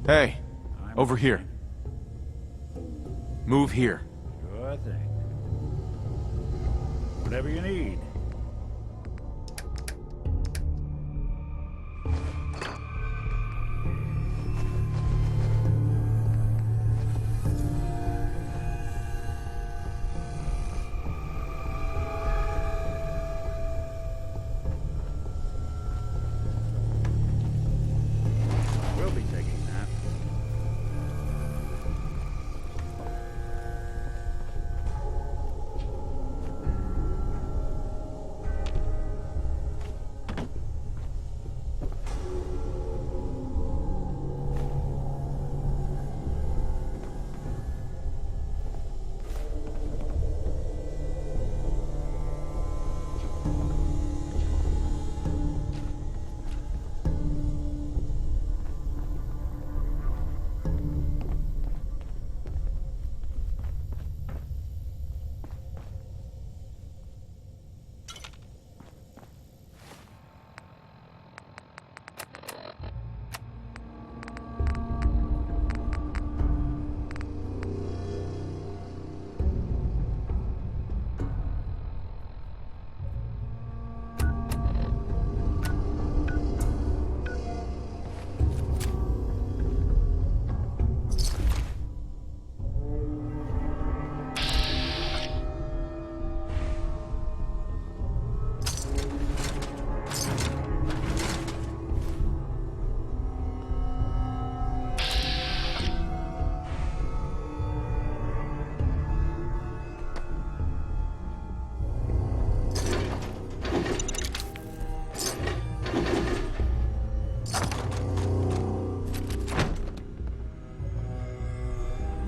Hey, over here. Move here. Sure thing. Whatever you need. We'll be taking that.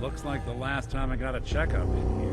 Looks like the last time I got a checkup in here.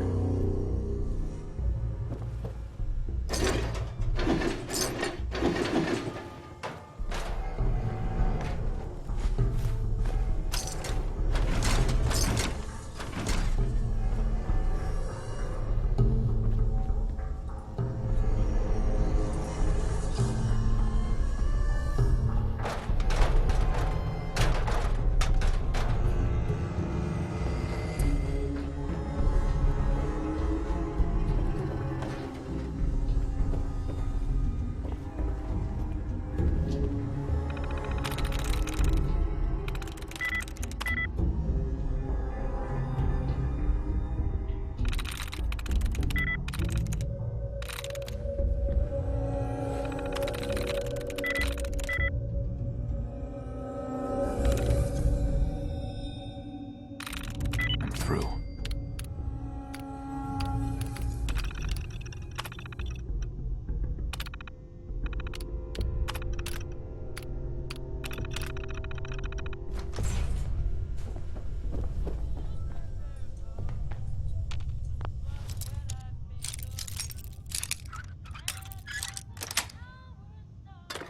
Through.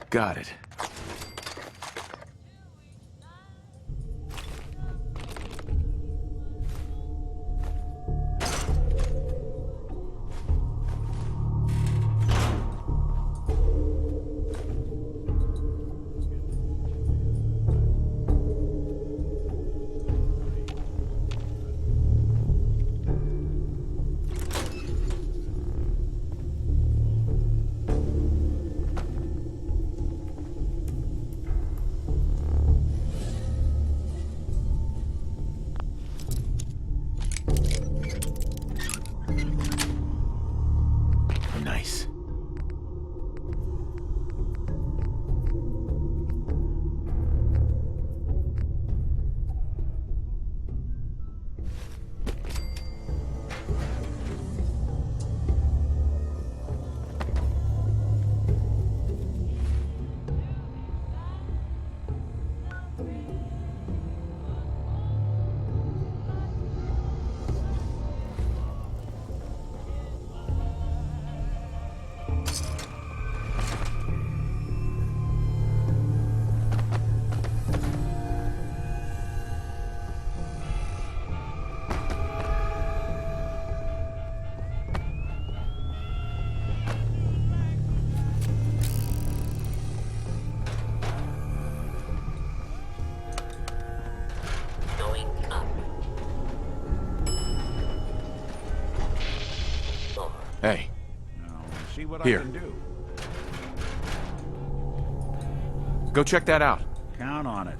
Got it. Hey, Now, see what Here. I can do. go check that out. Count on it.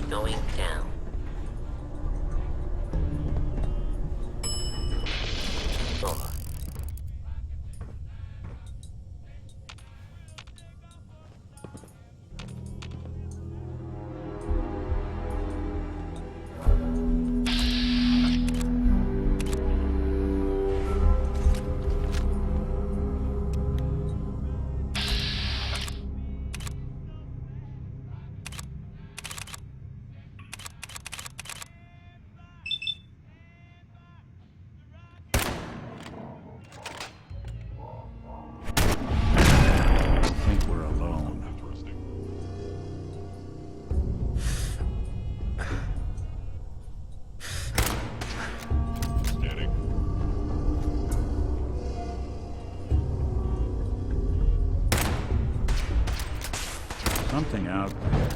Going down. Four. I think we're alone. Standing. Something out there.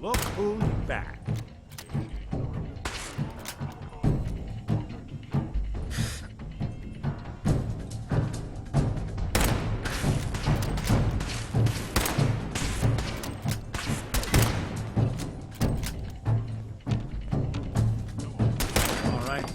Look who's back. All right.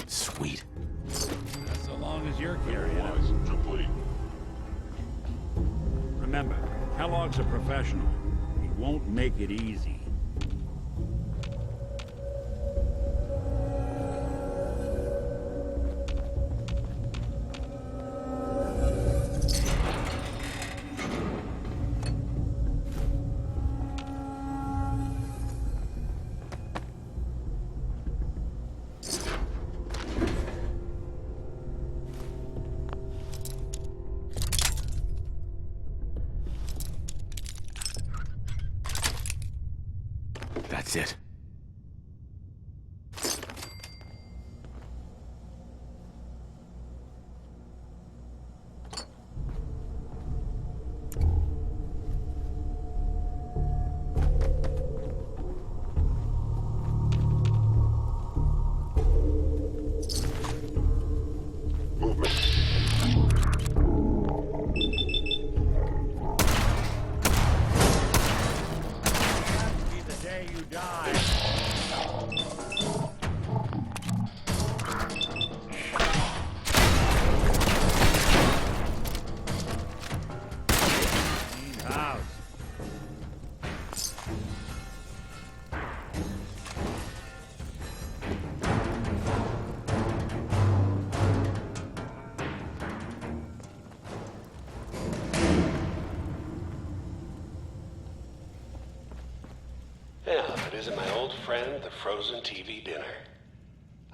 Sweet. So long as you're carrying it. Wise complete. Remember, Kellogg's a professional. He won't make it easy. That's it. Movement. Be the day you die. Clean house. Yeah, if it isn't my old friend, the frozen TV dinner.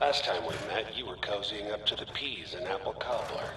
Last time we met, you were cozying up to the peas and apple cobbler.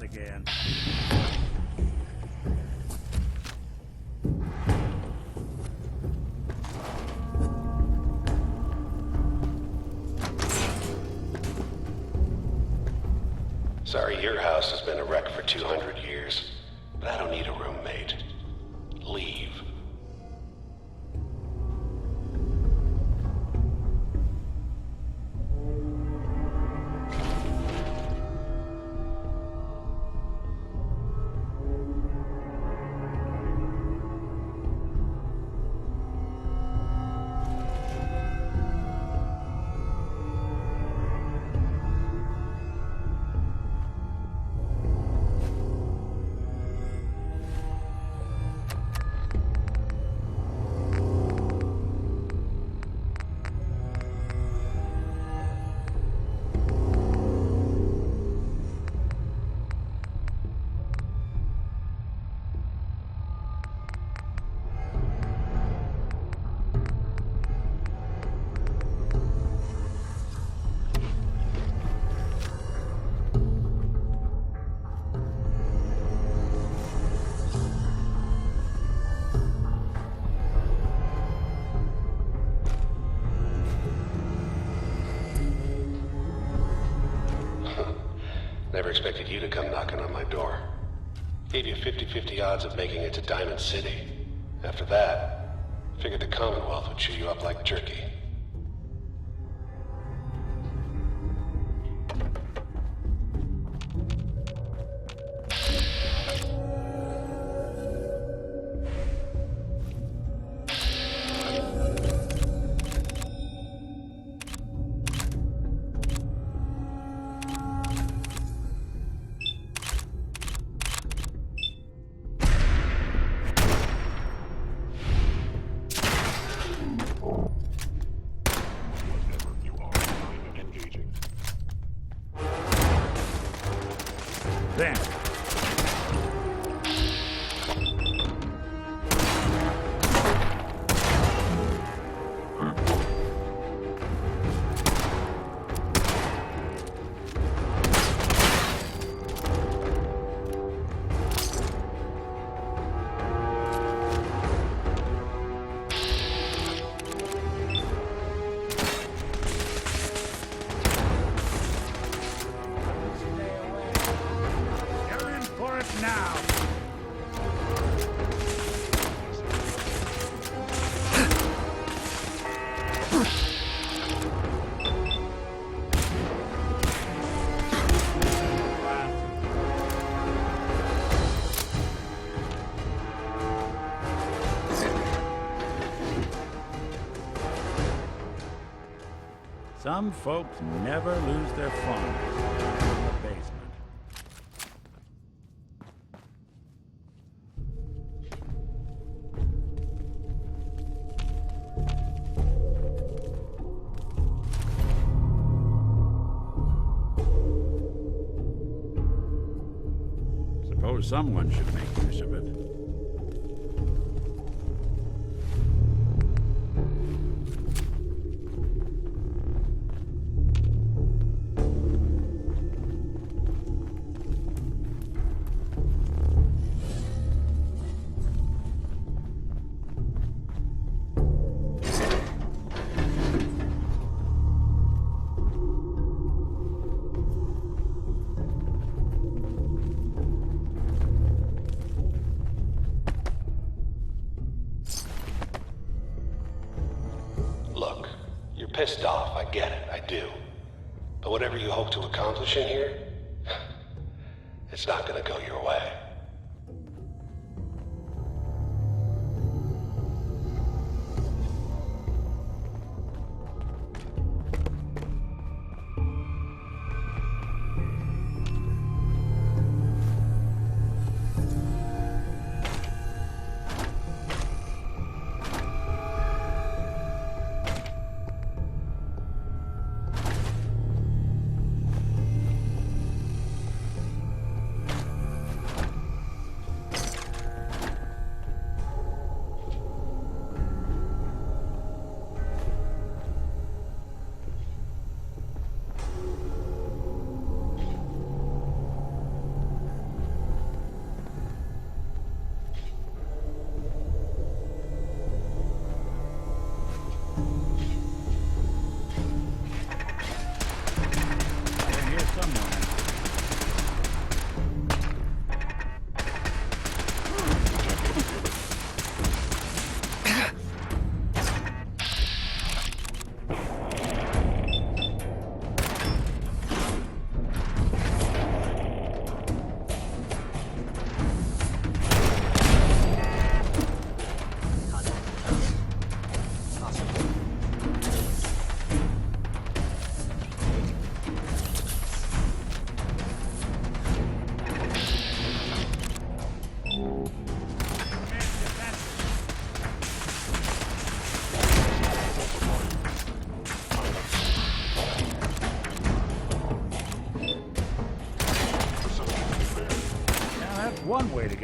again. Sorry your house has been a wreck for 200 years, but I don't need a roommate. Leave. Never expected you to come knocking on my door. Gave you 50-50 odds of making it to Diamond City. After that, figured the Commonwealth would chew you up like jerky. Then. Now! Some folks never lose their fun in the basement. Suppose someone should make use of it. Look, you're pissed off, I get it, I do. But whatever you hope to accomplish in here, it's not gonna go your way.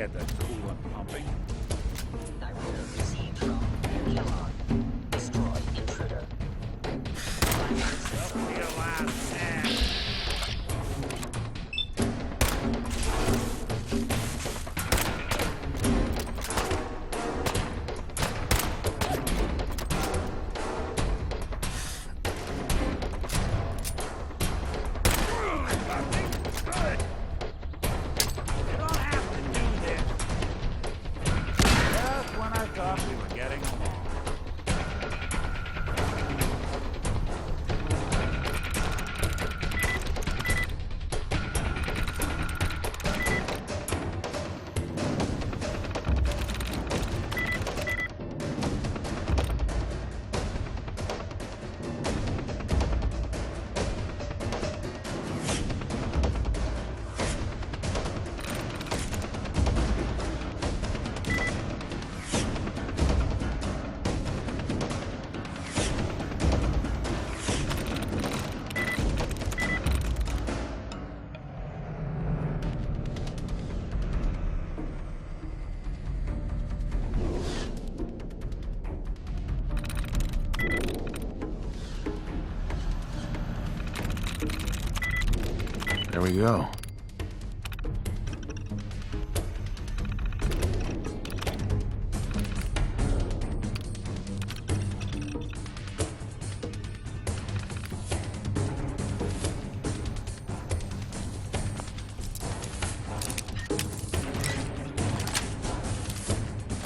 get the coolant pumping. Director received from Kellogg. Destroy intruder. Up to your last stand. You don't have to do this. Just when I thought we were getting along. There we go.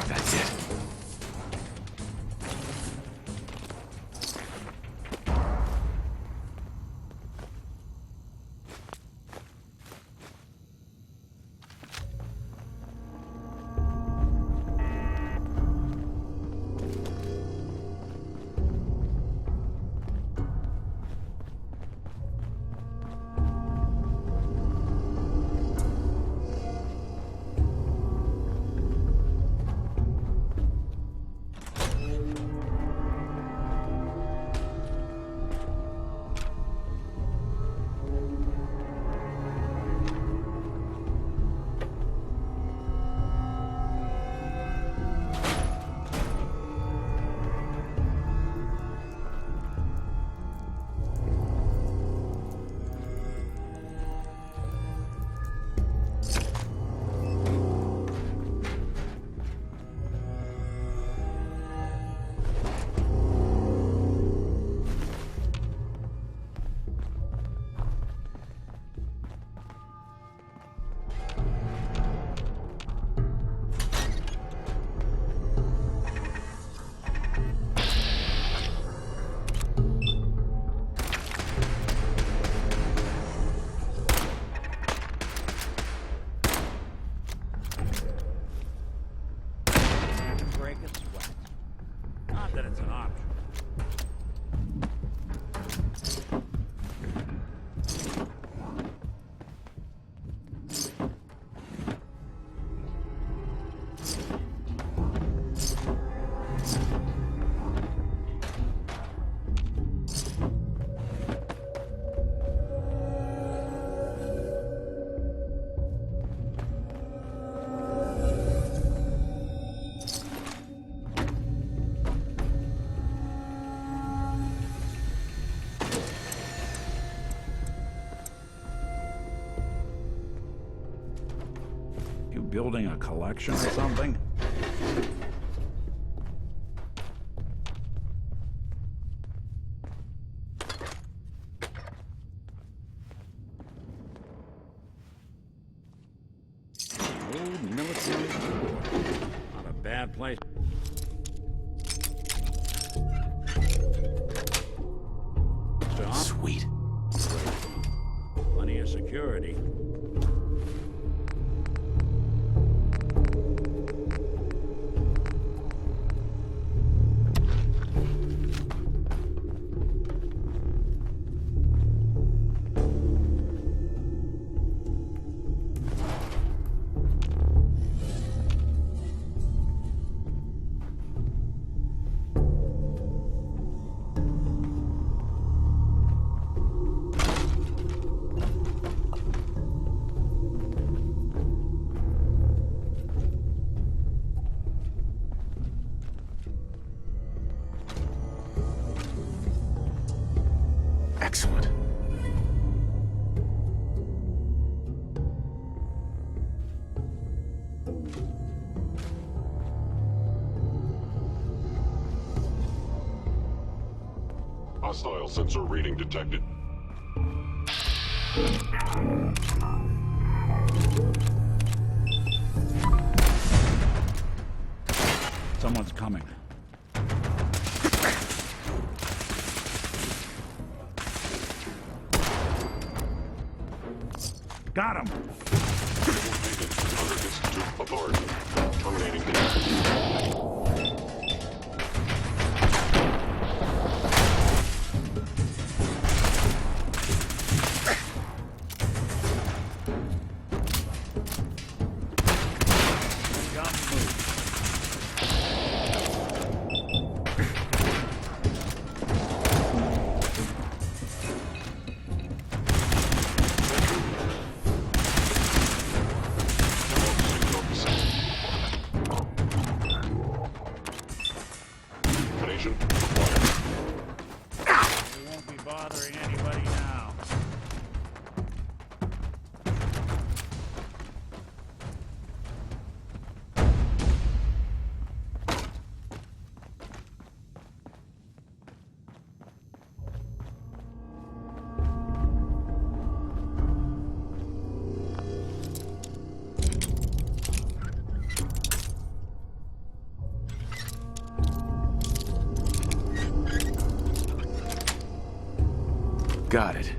That's it. Break a sweat. Not that it's an option. You building a collection or something? Old military support. Not a bad place. Sweet. Plenty of security. Excellent. Hostile sensor reading detected. Someone's coming. Got him! Under Institute authority. Terminating the Combination required. We won't be bothering anybody now. Got it.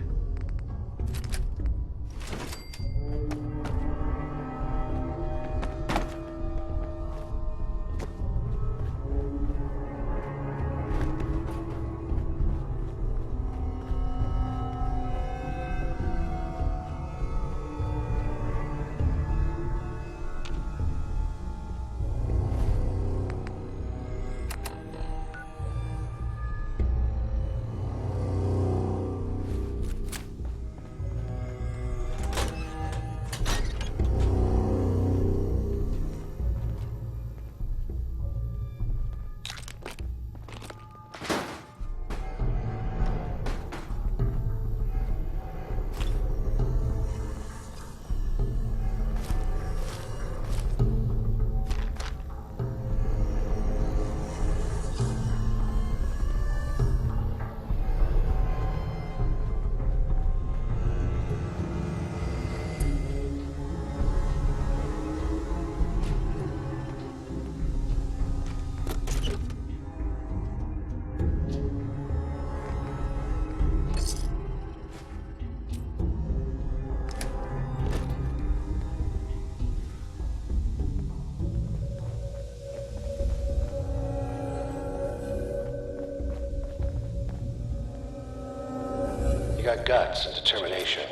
You got guts and determination.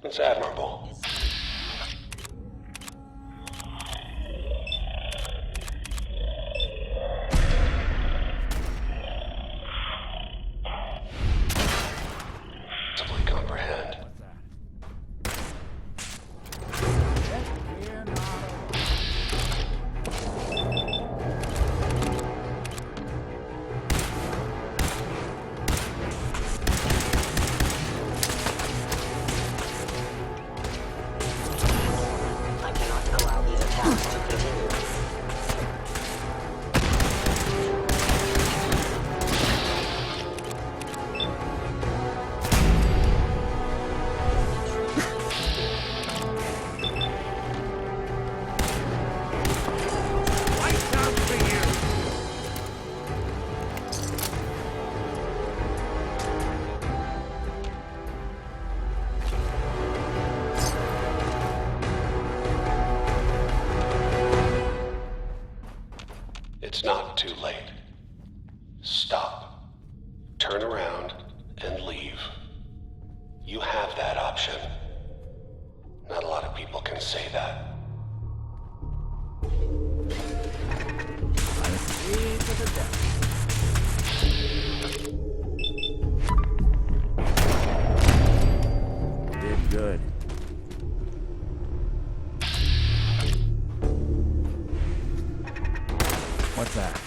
It's admirable. Simply comprehend. I cannot allow these attacks to continue. Lights out for you! It's not too late. Stop. Turn around and leave. You have that option. Not a lot of people can say that. Did good. What's that?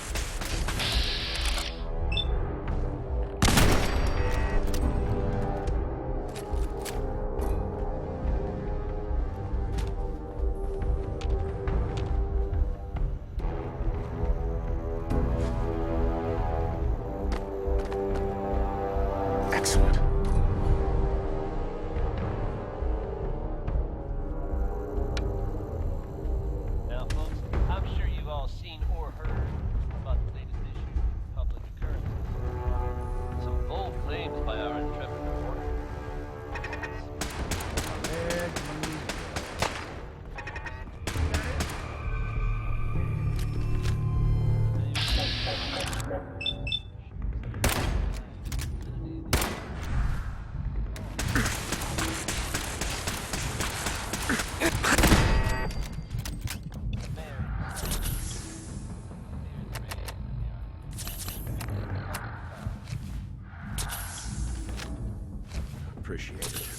appreciate it.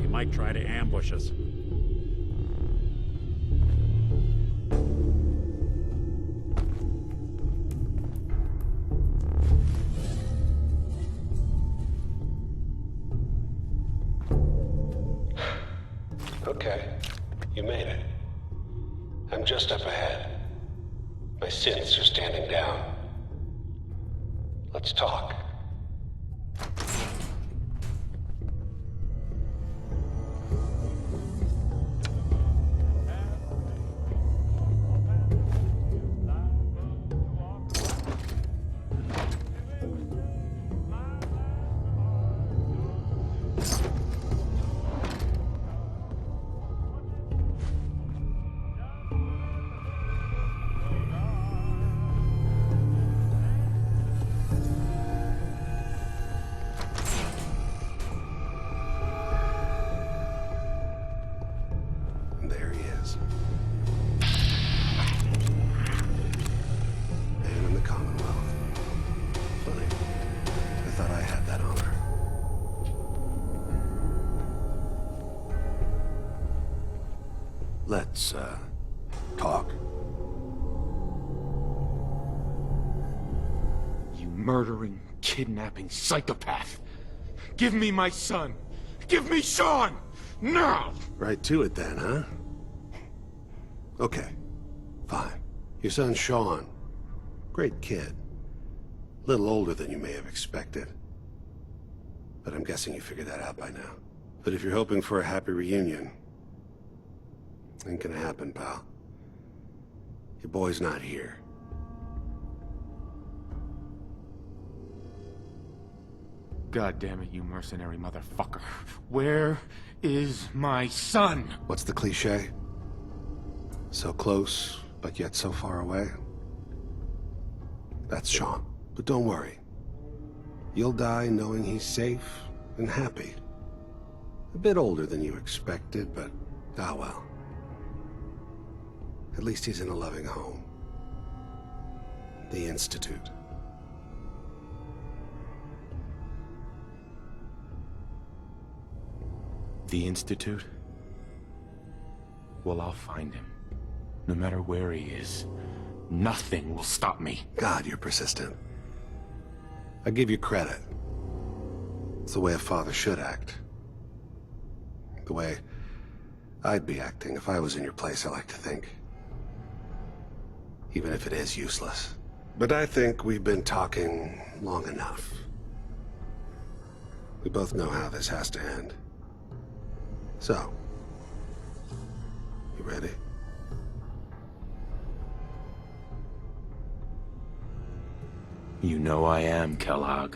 Might try to ambush us. Okay, you made it. I'm just up ahead. My synths are standing down. Let's talk. Let's, talk. You murdering, kidnapping psychopath! Give me my son! Give me Sean! Now! Right to it then, huh? Okay, fine. Your son Sean. Great kid. Little older than you may have expected. But I'm guessing you figured that out by now. But if you're hoping for a happy reunion, Ain't gonna happen, pal. Your boy's not here. God damn it, you mercenary motherfucker. Where is my son? What's the cliche? So close, but yet so far away? That's Sean. But don't worry. You'll die knowing he's safe and happy. A bit older than you expected, but ah well. At least he's in a loving home. The Institute. The Institute? Well, I'll find him. No matter where he is, nothing will stop me. God, you're persistent. I give you credit. It's the way a father should act. The way I'd be acting if I was in your place, I like to think. Even if it is useless. But I think we've been talking long enough. We both know how this has to end. So, you ready? You know I am, Kellogg.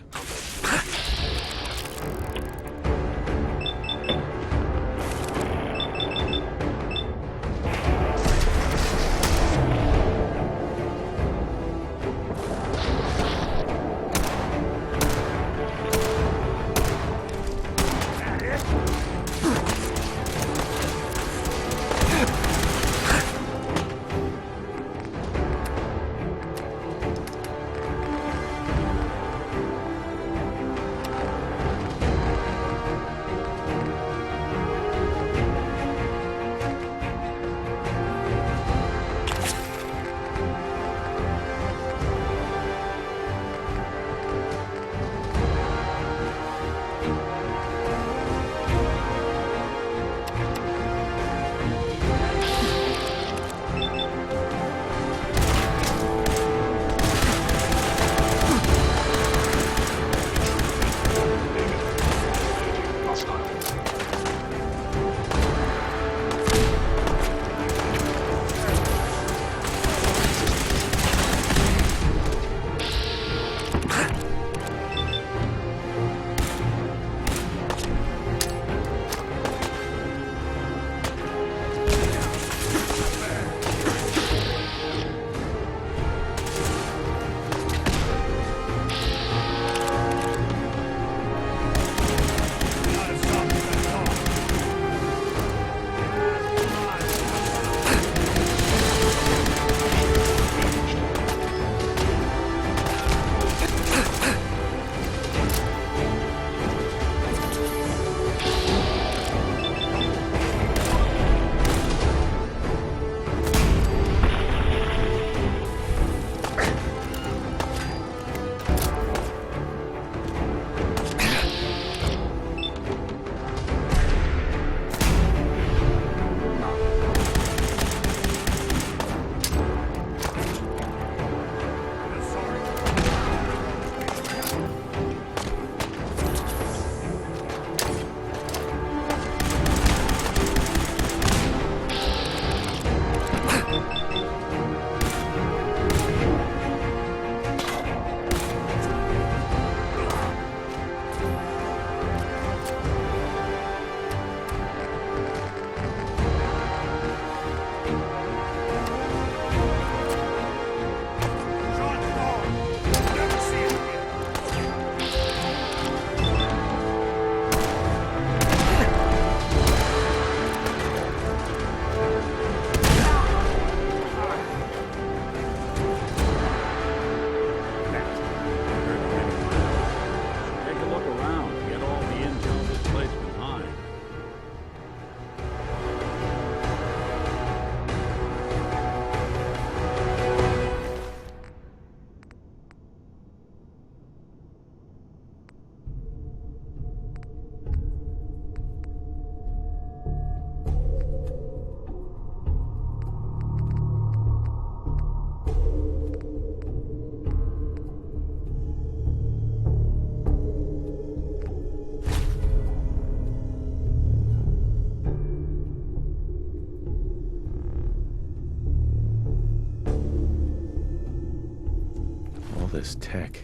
this tech,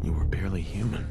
you were barely human.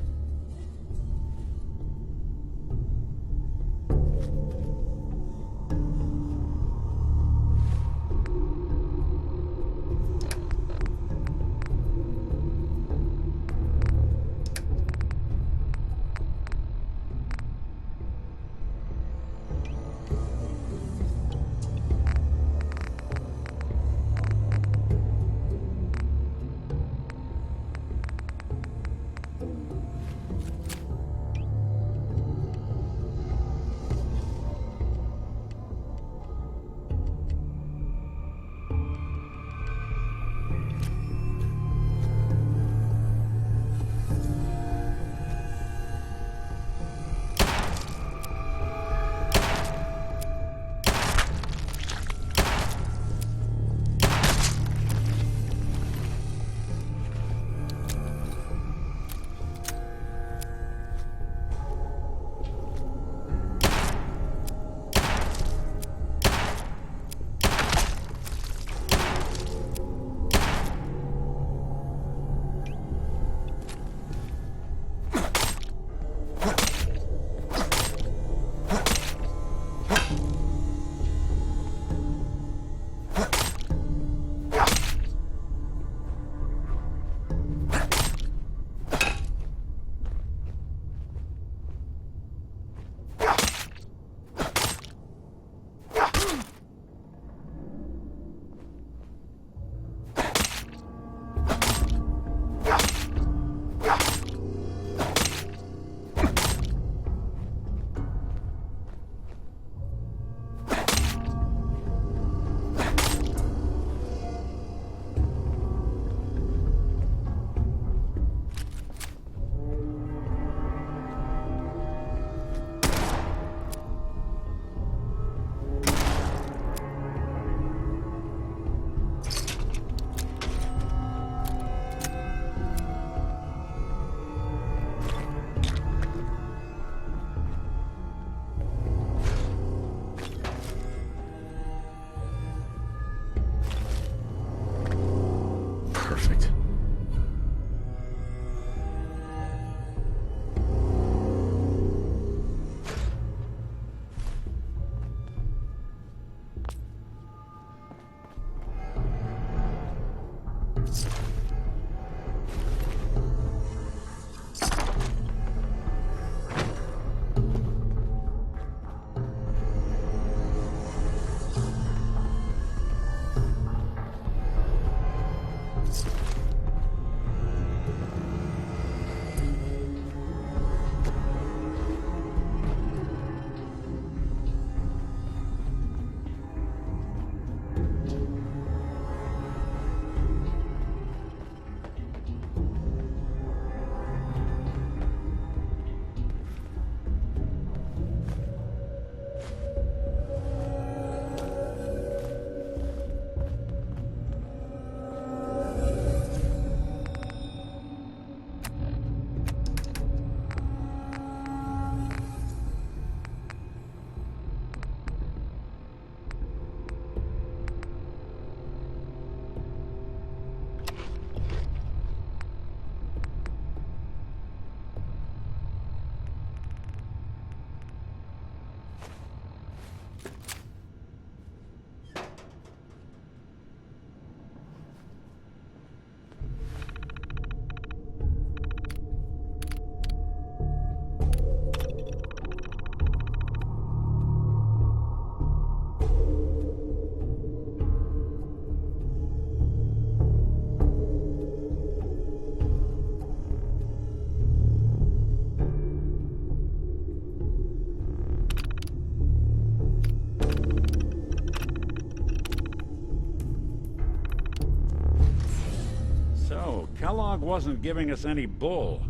Kellogg wasn't giving us any bull.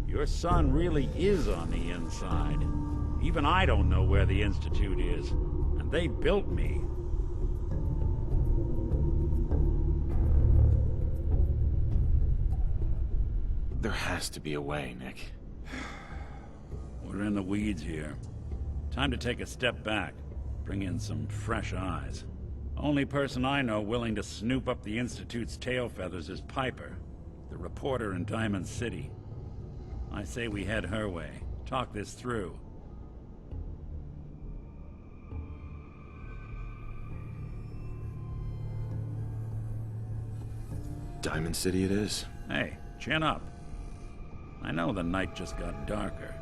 Your son really is on the inside. Even I don't know where the Institute is, and they built me. There has to be a way, Nick. We're in the weeds here. Time to take a step back. Bring in some fresh eyes. Only person I know willing to snoop up the Institute's tail feathers is Piper. the reporter in Diamond City. I say we head her way. Talk this through. Diamond City it is. Hey, chin up. I know the night just got darker,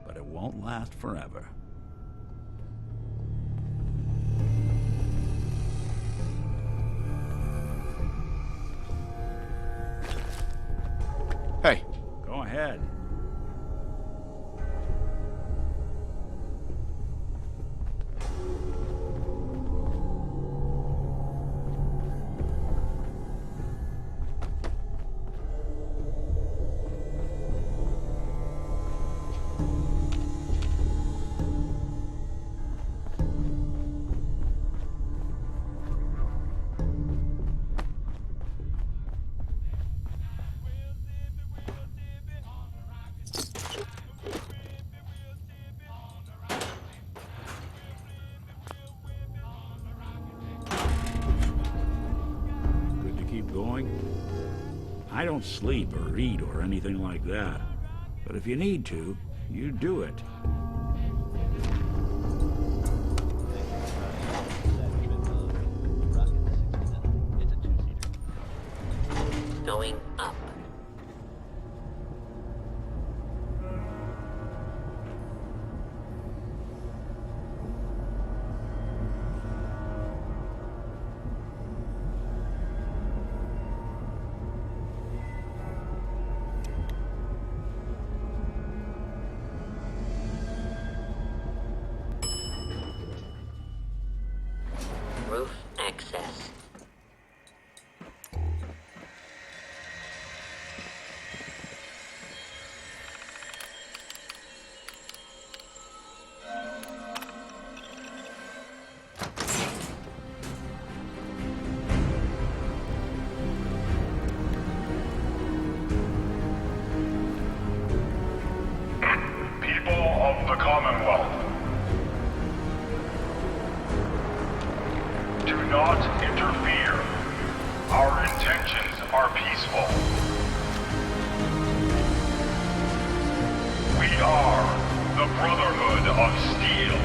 but it won't last forever. Hey. Go ahead. Going? I don't sleep or eat or anything like that. But if you need to, you do it. Going up. Roof access. People of the Commonwealth, do not interfere. Our intentions are peaceful. We are the Brotherhood of Steel.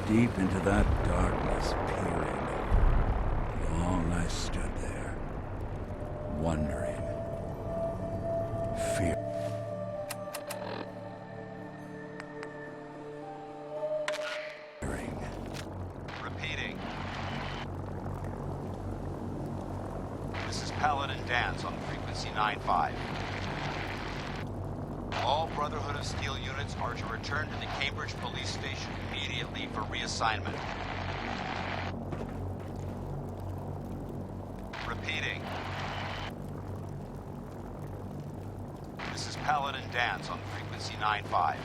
Deep into that darkness, peering. Long I stood there, wondering, fearing. Repeating. This is Paladin Dance on frequency 9-5. All Brotherhood of Steel units are to return to the Cambridge Police Station immediately for reassignment. Repeating. This is Paladin Dance on frequency 9-5.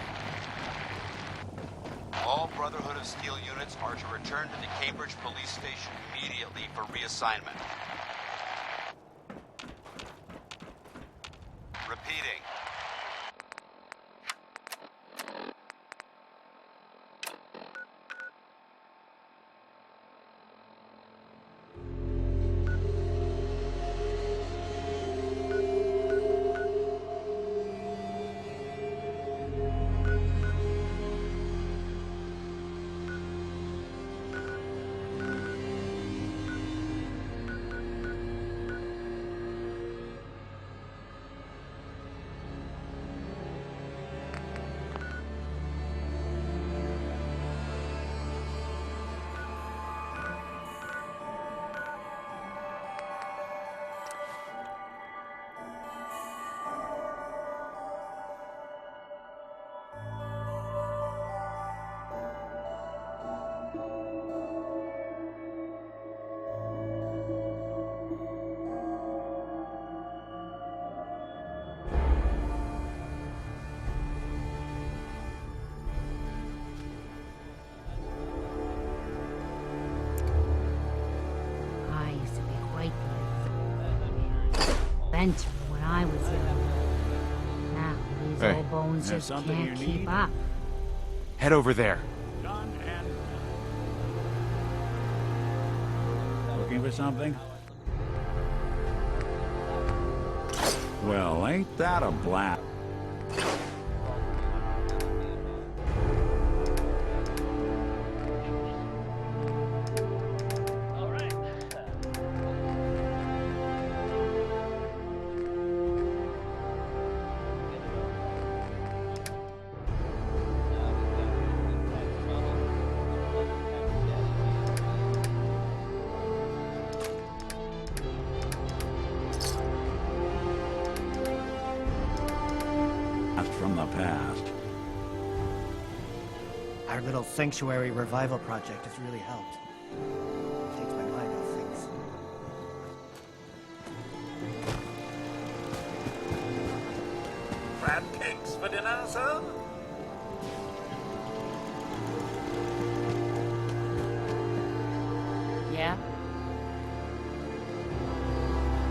All Brotherhood of Steel units are to return to the Cambridge Police Station immediately for reassignment. Repeating. inventor when I was young. Now these Hey. old bones There's just something can't you keep need? up. Head over there. Done and looking for something? Well, ain't that a blast? From the past. Our little sanctuary revival project has really helped. Takes my mind off things. Crab cakes for dinner, sir? Yeah?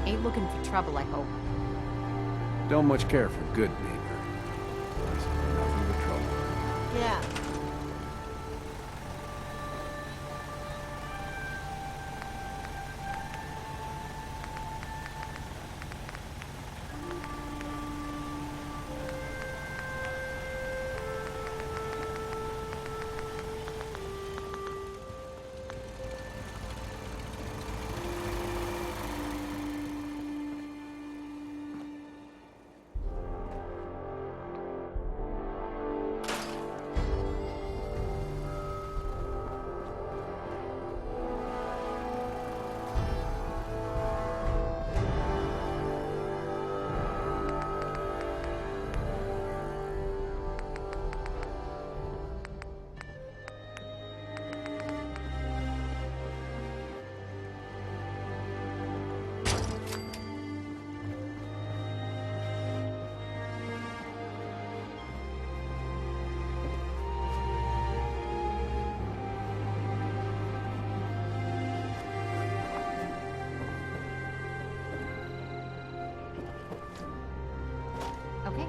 Ain't looking for trouble, I hope. Don't much care for good neighbor. Nothing but trouble. Yeah. Okay.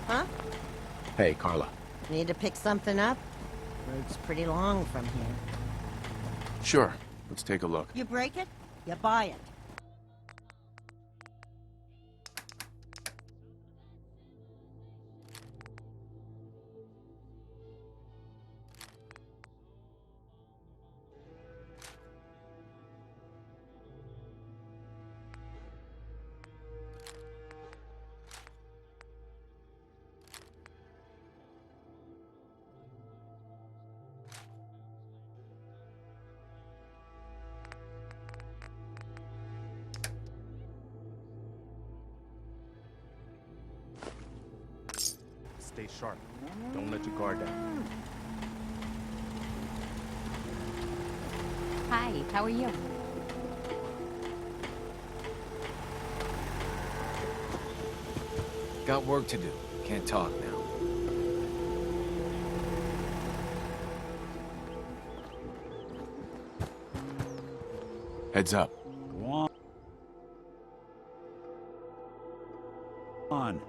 Huh? Hey, Carla. Need to pick something up? Road's pretty long from here. Sure. Let's take a look. You break it, you buy it. Stay sharp. Don't let your guard down. Hi, how are you? Got work to do. Can't talk now. Heads up. Go on.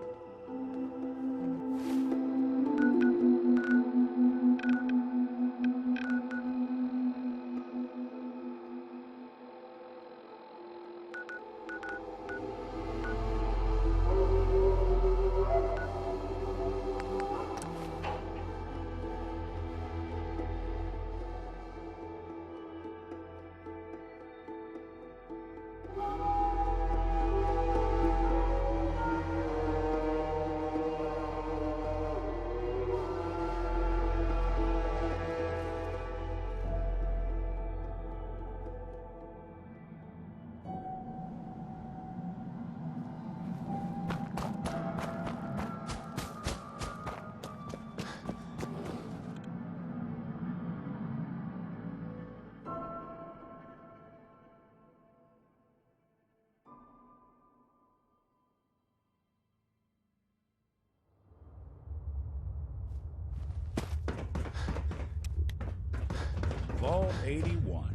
Vault 81.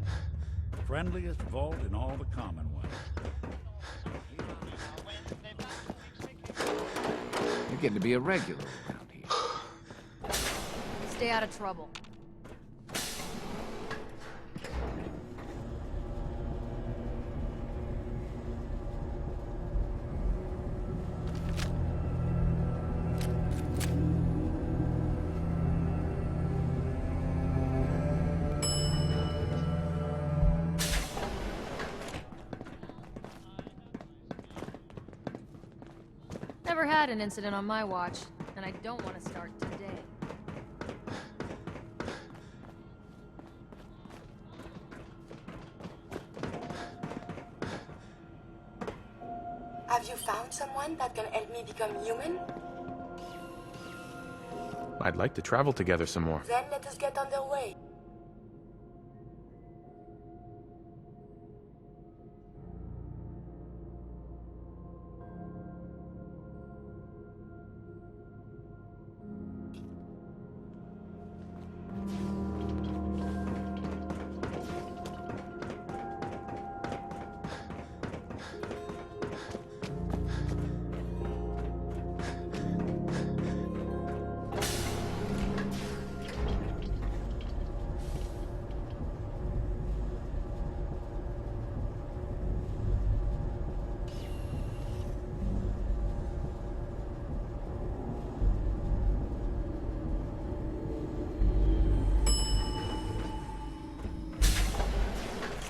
Friendliest vault in all the Commonwealth. You're getting to be a regular around here. Stay out of trouble. Never had an incident on my watch, and I don't want to start today. Have you found someone that can help me become human? I'd like to travel together some more. Then let us get underway.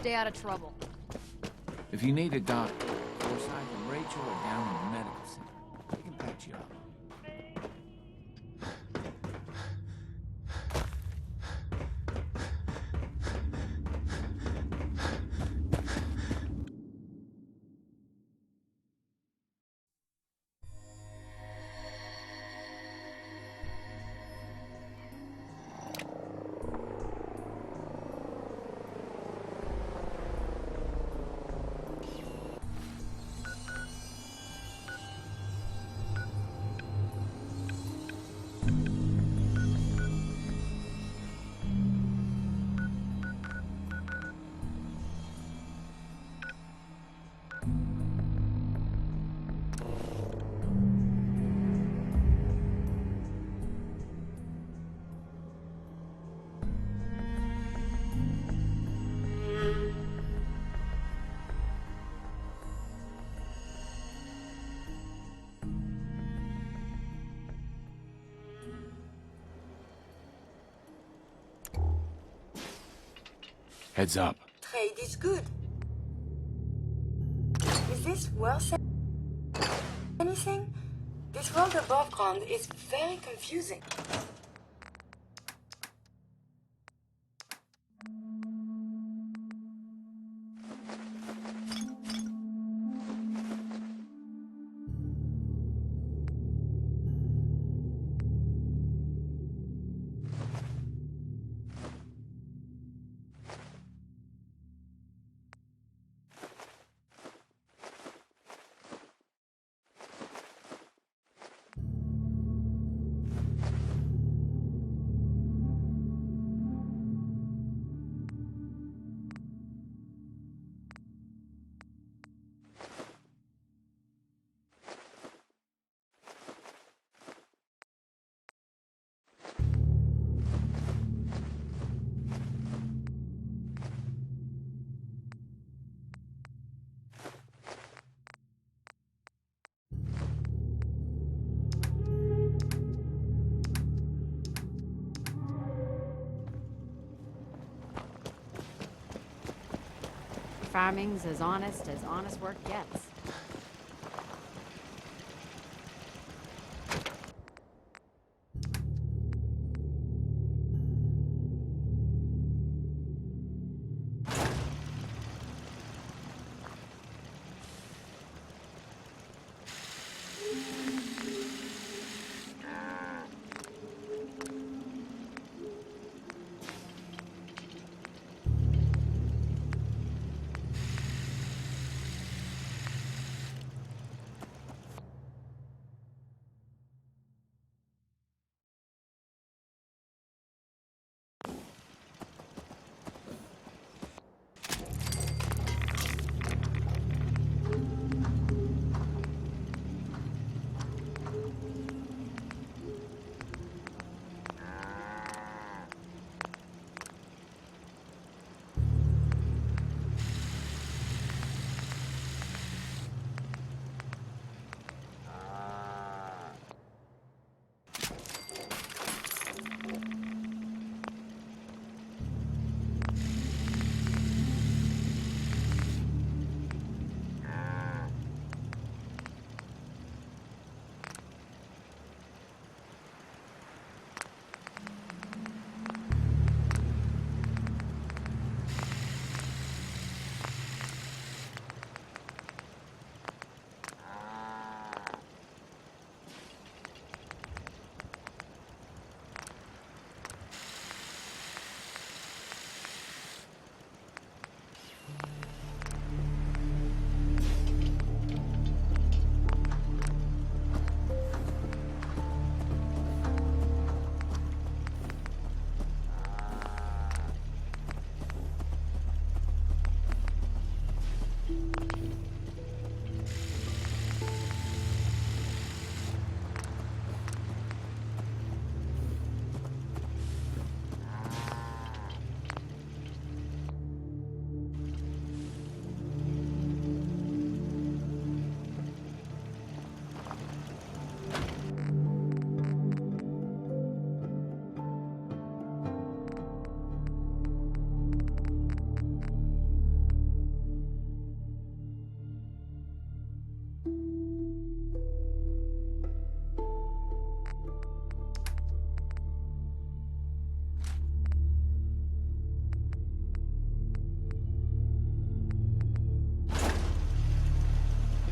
Stay out of trouble. If you need a doctor, Forsyth and Rachel are down in the medical center. They can patch you up. Heads up. Trade is good. Is this worth anything? This world above ground is very confusing. farming's as honest work gets.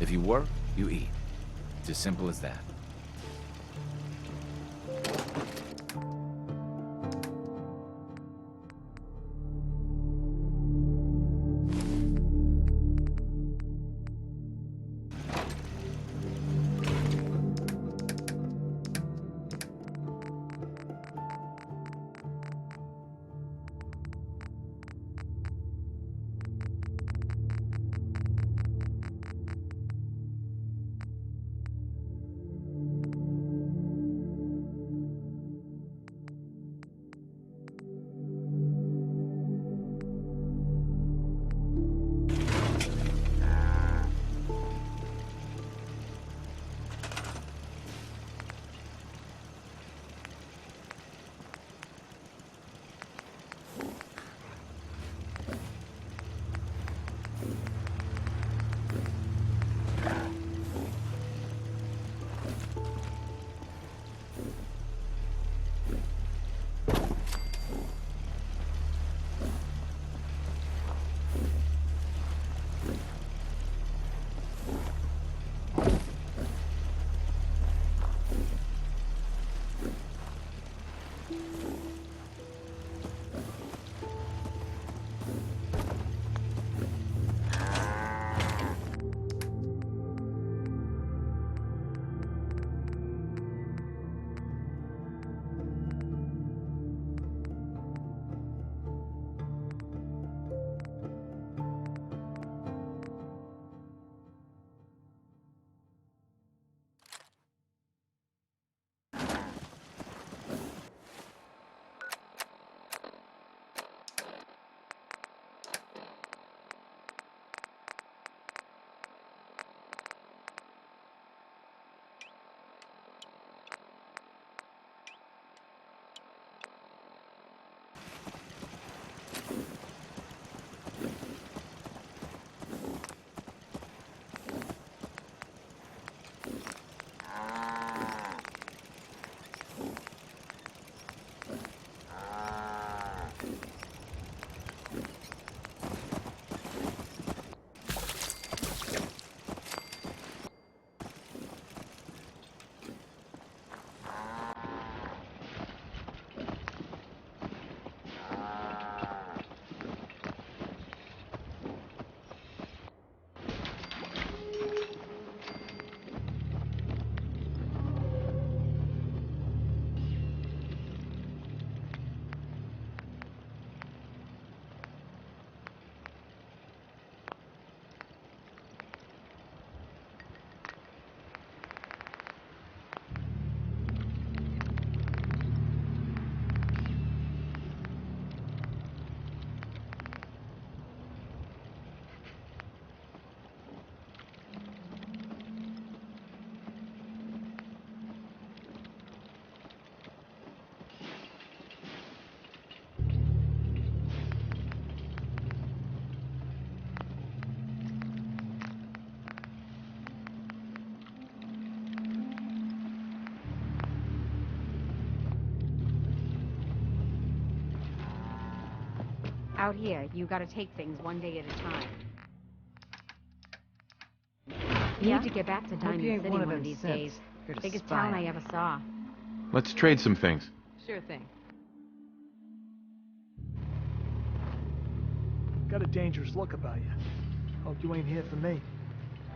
If you work, you eat. It's as simple as that. Out here, you gotta take things one day at a time. Need to get back to Diamond City one of these days. Biggest town I ever saw. Let's trade some things. Sure thing. Got a dangerous look about you. Hope you ain't here for me.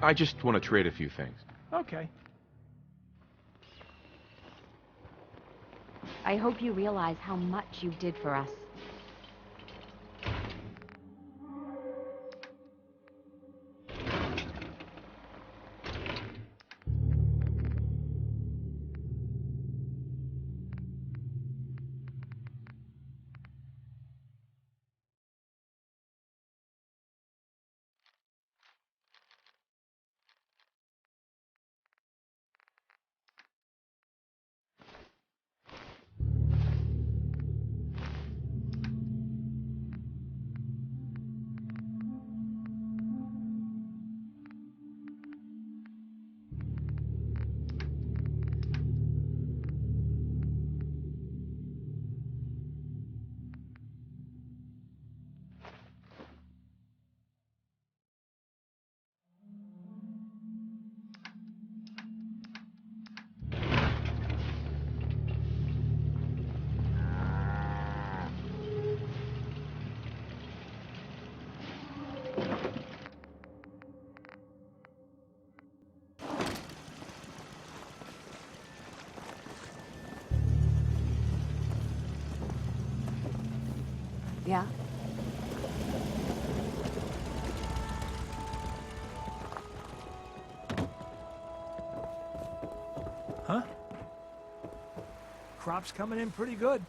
I just want to trade a few things. Okay. I hope you realize how much you did for us. Yeah? Huh? Crop's coming in pretty good.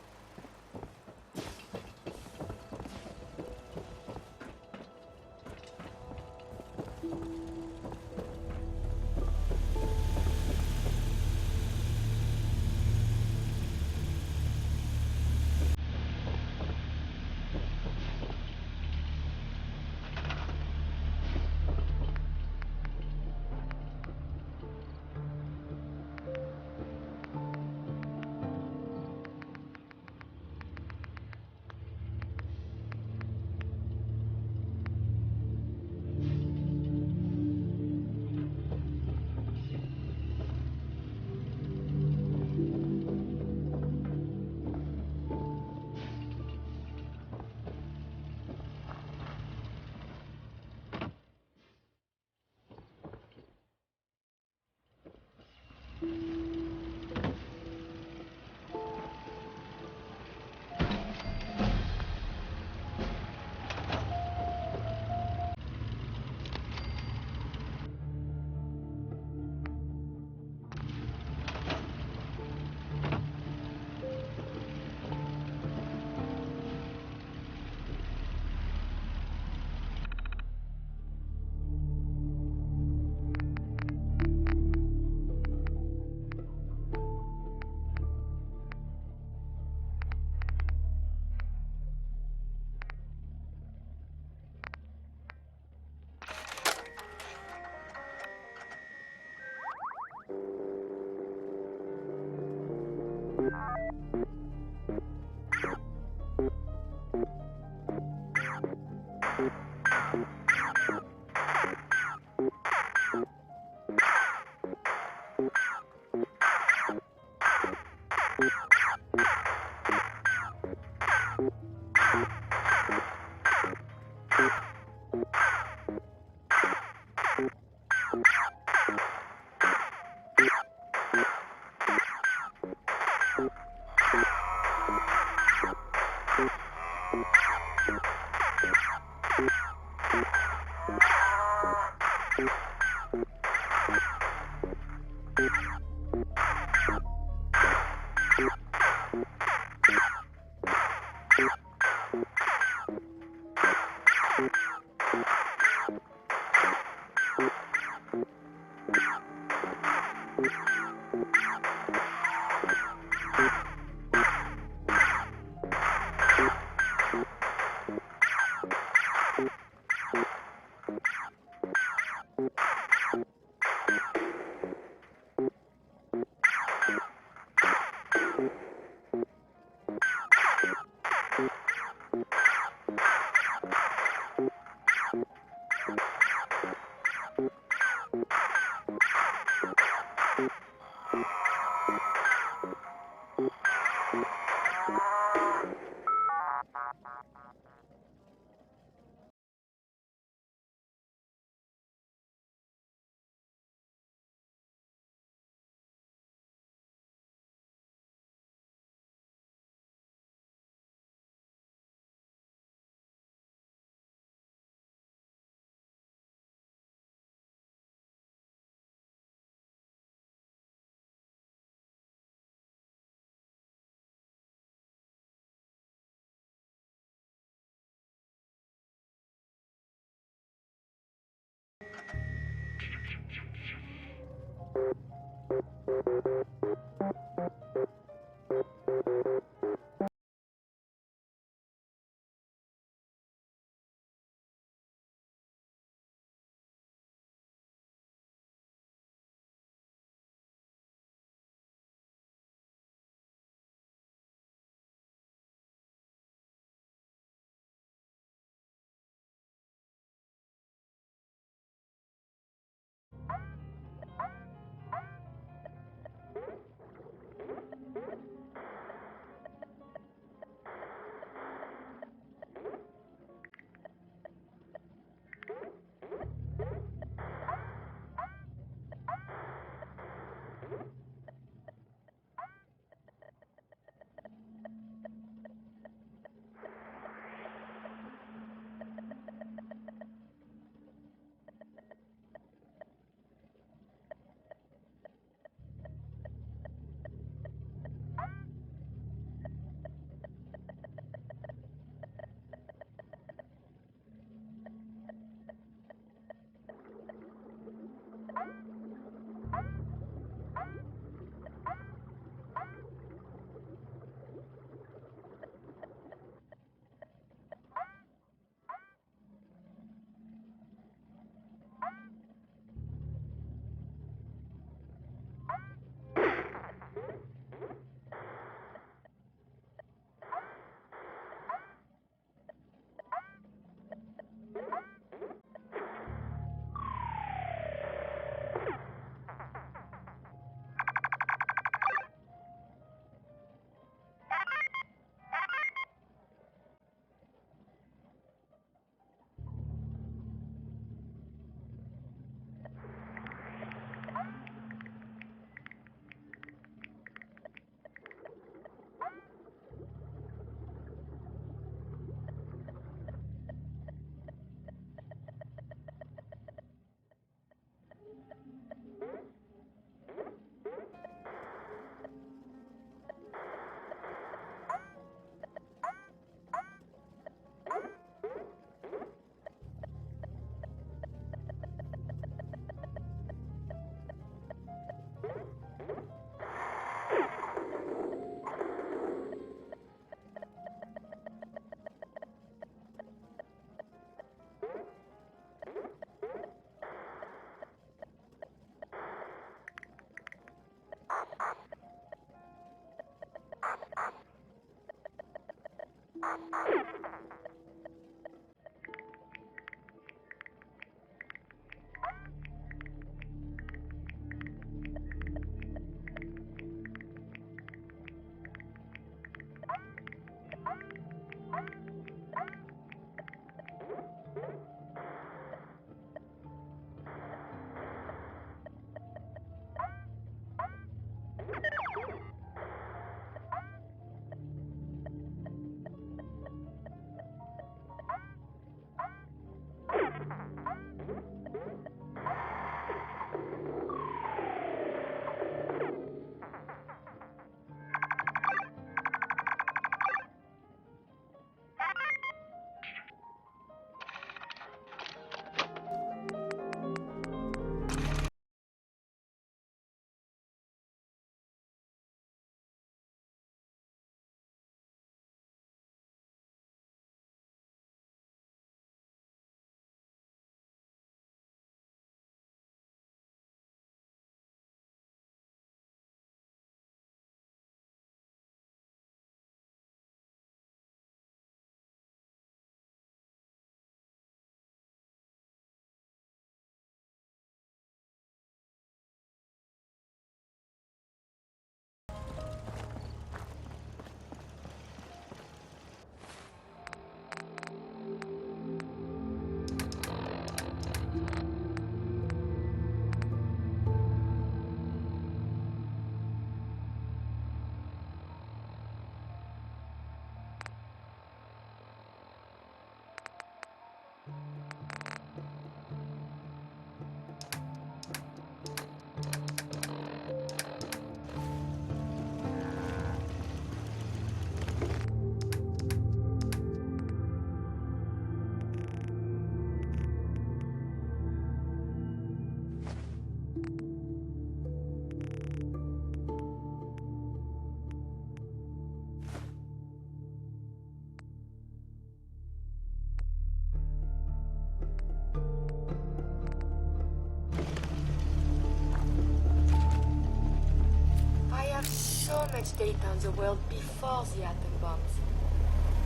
human state on the world before the atom bombs.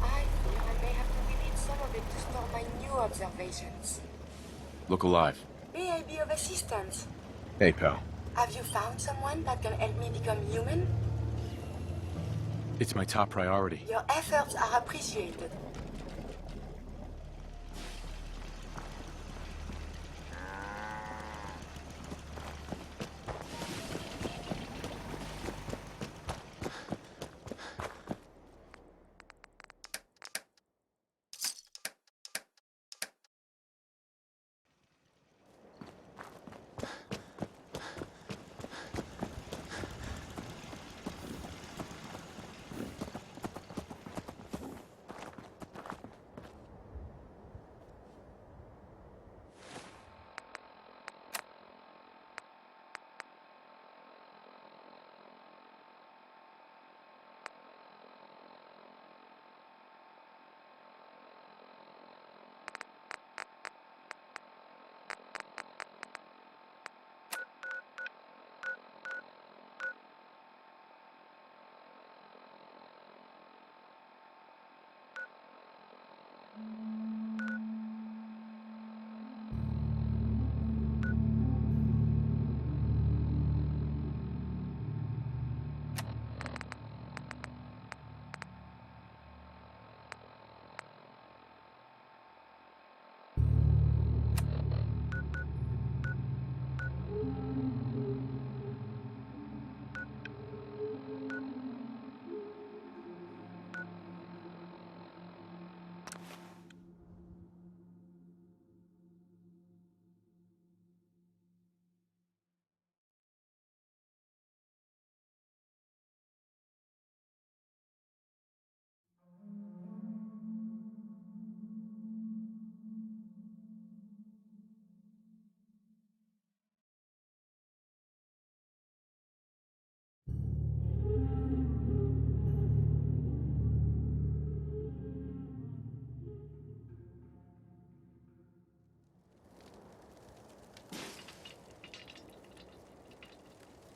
I fear I may have to repeat some of it to store my new observations. Look alive. May I be of assistance? Hey, pal. Have you found someone that can help me become human? It's my top priority. Your efforts are appreciated.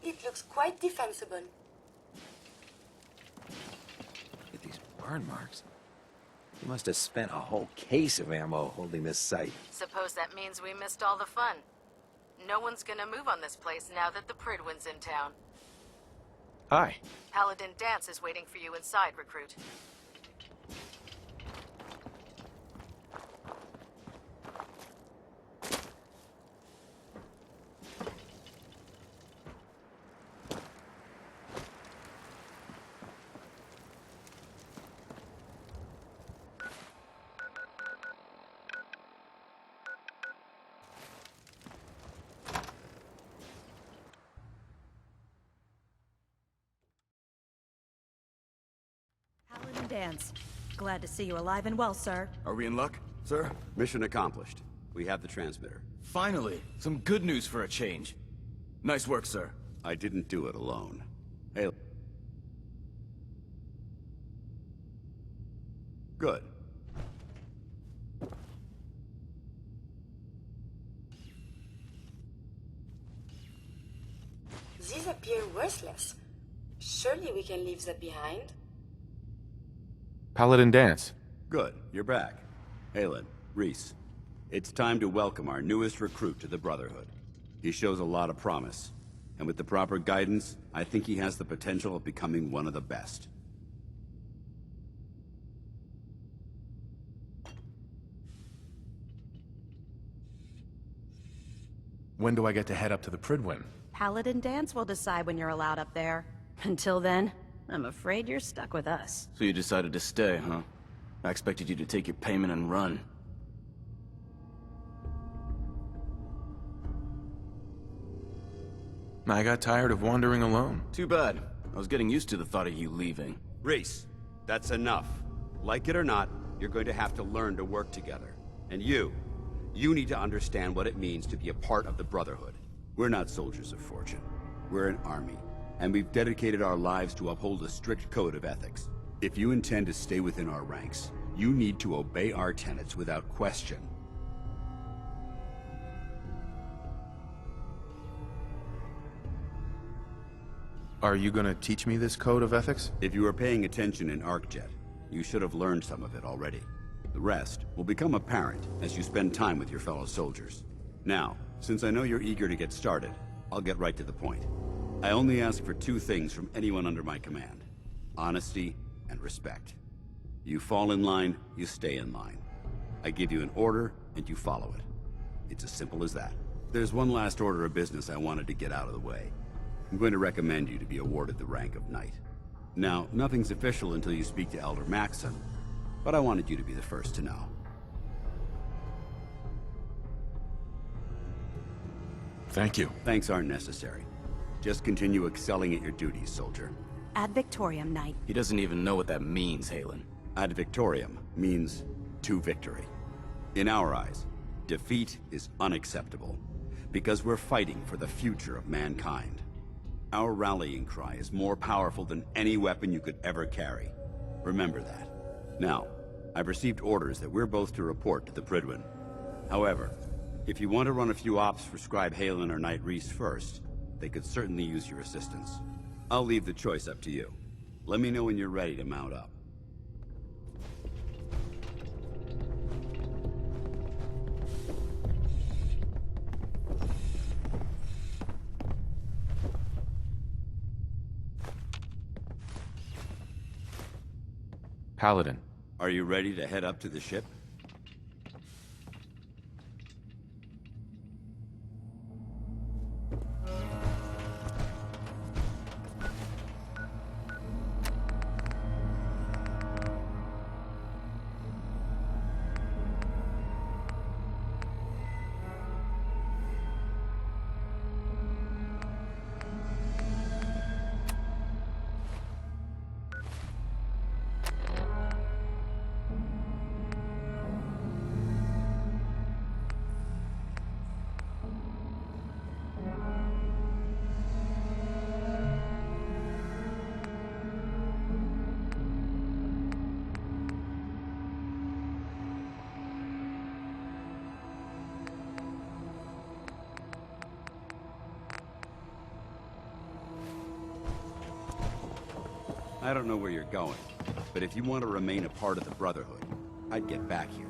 It looks quite defensible. Look at these burn marks. You must have spent a whole case of ammo holding this site. Suppose that means we missed all the fun. No one's gonna move on this place now that the Pridwin's in town. Hi. Paladin Dance is waiting for you inside, recruit. Paladin Dance. Glad to see you alive and well, sir. Are we in luck, sir? Mission accomplished. We have the transmitter. Finally, some good news for a change. Nice work, sir. I didn't do it alone. Hey. Good. These appear worthless. Surely we can leave that behind. Paladin Dance. Good, you're back. Aelin, Reese, it's time to welcome our newest recruit to the Brotherhood. He shows a lot of promise, and with the proper guidance, I think he has the potential of becoming one of the best. When do I get to head up to the Pridwin? Paladin Dance will decide when you're allowed up there. Until then, I'm afraid you're stuck with us. So you decided to stay, huh? I expected you to take your payment and run. I got tired of wandering alone. Too bad. I was getting used to the thought of you leaving. Reese, that's enough. Like it or not, you're going to have to learn to work together. And you need to understand what it means to be a part of the Brotherhood. We're not soldiers of fortune. We're an army, and we've dedicated our lives to uphold a strict code of ethics. If you intend to stay within our ranks, you need to obey our tenets without question. Are you gonna teach me this code of ethics? If you were paying attention in ArcJet, you should have learned some of it already. The rest will become apparent as you spend time with your fellow soldiers. Now, since I know you're eager to get started, I'll get right to the point. I only ask for two things from anyone under my command: honesty and respect. You fall in line, you stay in line. I give you an order, and you follow it. It's as simple as that. There's one last order of business I wanted to get out of the way. I'm going to recommend you to be awarded the rank of Knight. Now, nothing's official until you speak to Elder Maxson, but I wanted you to be the first to know. Thank you. Thanks aren't necessary. Just continue excelling at your duties, soldier. Ad Victoriam, Knight. He doesn't even know what that means, Halen. Ad Victoriam means to victory. In our eyes, defeat is unacceptable, because we're fighting for the future of mankind. Our rallying cry is more powerful than any weapon you could ever carry. Remember that. Now, I've received orders that we're both to report to the Prydwen. However, if you want to run a few ops for Scribe Halen or Knight Reese first, they could certainly use your assistance. I'll leave the choice up to you. Let me know when you're ready to mount up. Paladin. Are you ready to head up to the ship? I don't know where you're going, but if you want to remain a part of the Brotherhood, I'd get back here.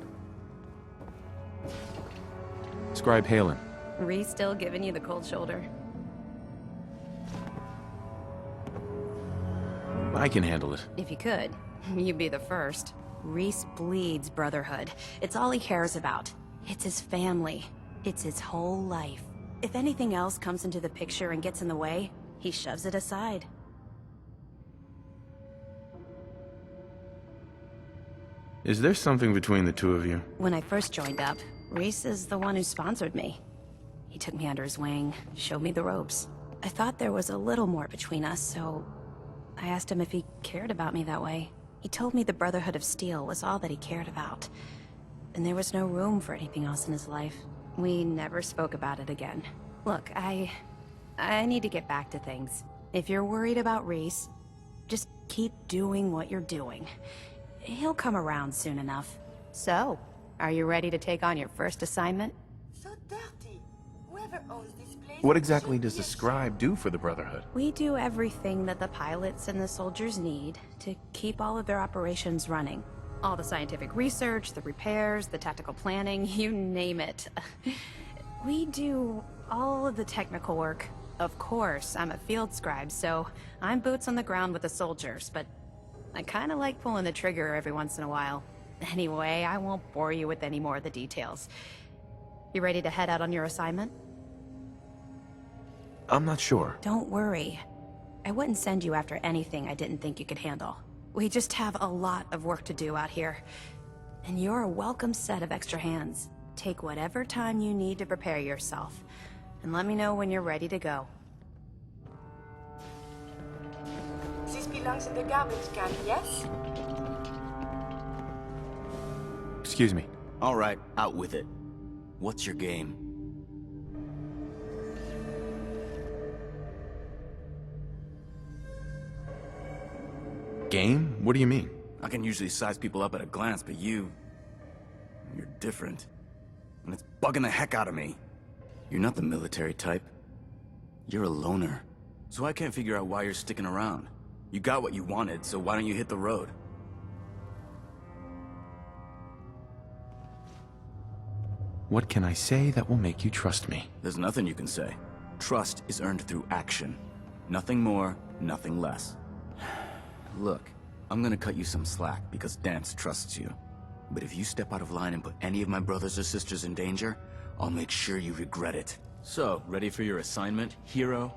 Scribe Halen. Reese still giving you the cold shoulder? I can handle it. If you could, you'd be the first. Reese bleeds Brotherhood. It's all he cares about. It's his family. It's his whole life. If anything else comes into the picture and gets in the way, he shoves it aside. Is there something between the two of you? When I first joined up, Reese is the one who sponsored me. He took me under his wing, showed me the ropes. I thought there was a little more between us, so I asked him if he cared about me that way. He told me the Brotherhood of Steel was all that he cared about, and there was no room for anything else in his life. We never spoke about it again. Look, I need to get back to things. If you're worried about Reese, just keep doing what you're doing. He'll come around soon enough. So, are you ready to take on your first assignment? So dirty. Whoever owns this place... What exactly does the Scribe do for the Brotherhood? We do everything that the pilots and the soldiers need to keep all of their operations running. All the scientific research, the repairs, the tactical planning, you name it. We do all of the technical work. Of course, I'm a field scribe, so I'm boots on the ground with the soldiers, but I kinda like pulling the trigger every once in a while. Anyway, I won't bore you with any more of the details. You ready to head out on your assignment? I'm not sure. Don't worry. I wouldn't send you after anything I didn't think you could handle. We just have a lot of work to do out here. And you're a welcome set of extra hands. Take whatever time you need to prepare yourself. And let me know when you're ready to go. This belongs in the garbage can, yes? Excuse me. All right, out with it. What's your game? Game? What do you mean? I can usually size people up at a glance, but you're different. And it's bugging the heck out of me. You're not the military type. You're a loner. So I can't figure out why you're sticking around. You got what you wanted, so why don't you hit the road? What can I say that will make you trust me? There's nothing you can say. Trust is earned through action. Nothing more, nothing less. Look, I'm gonna cut you some slack because Dance trusts you. But if you step out of line and put any of my brothers or sisters in danger, I'll make sure you regret it. So, ready for your assignment, hero?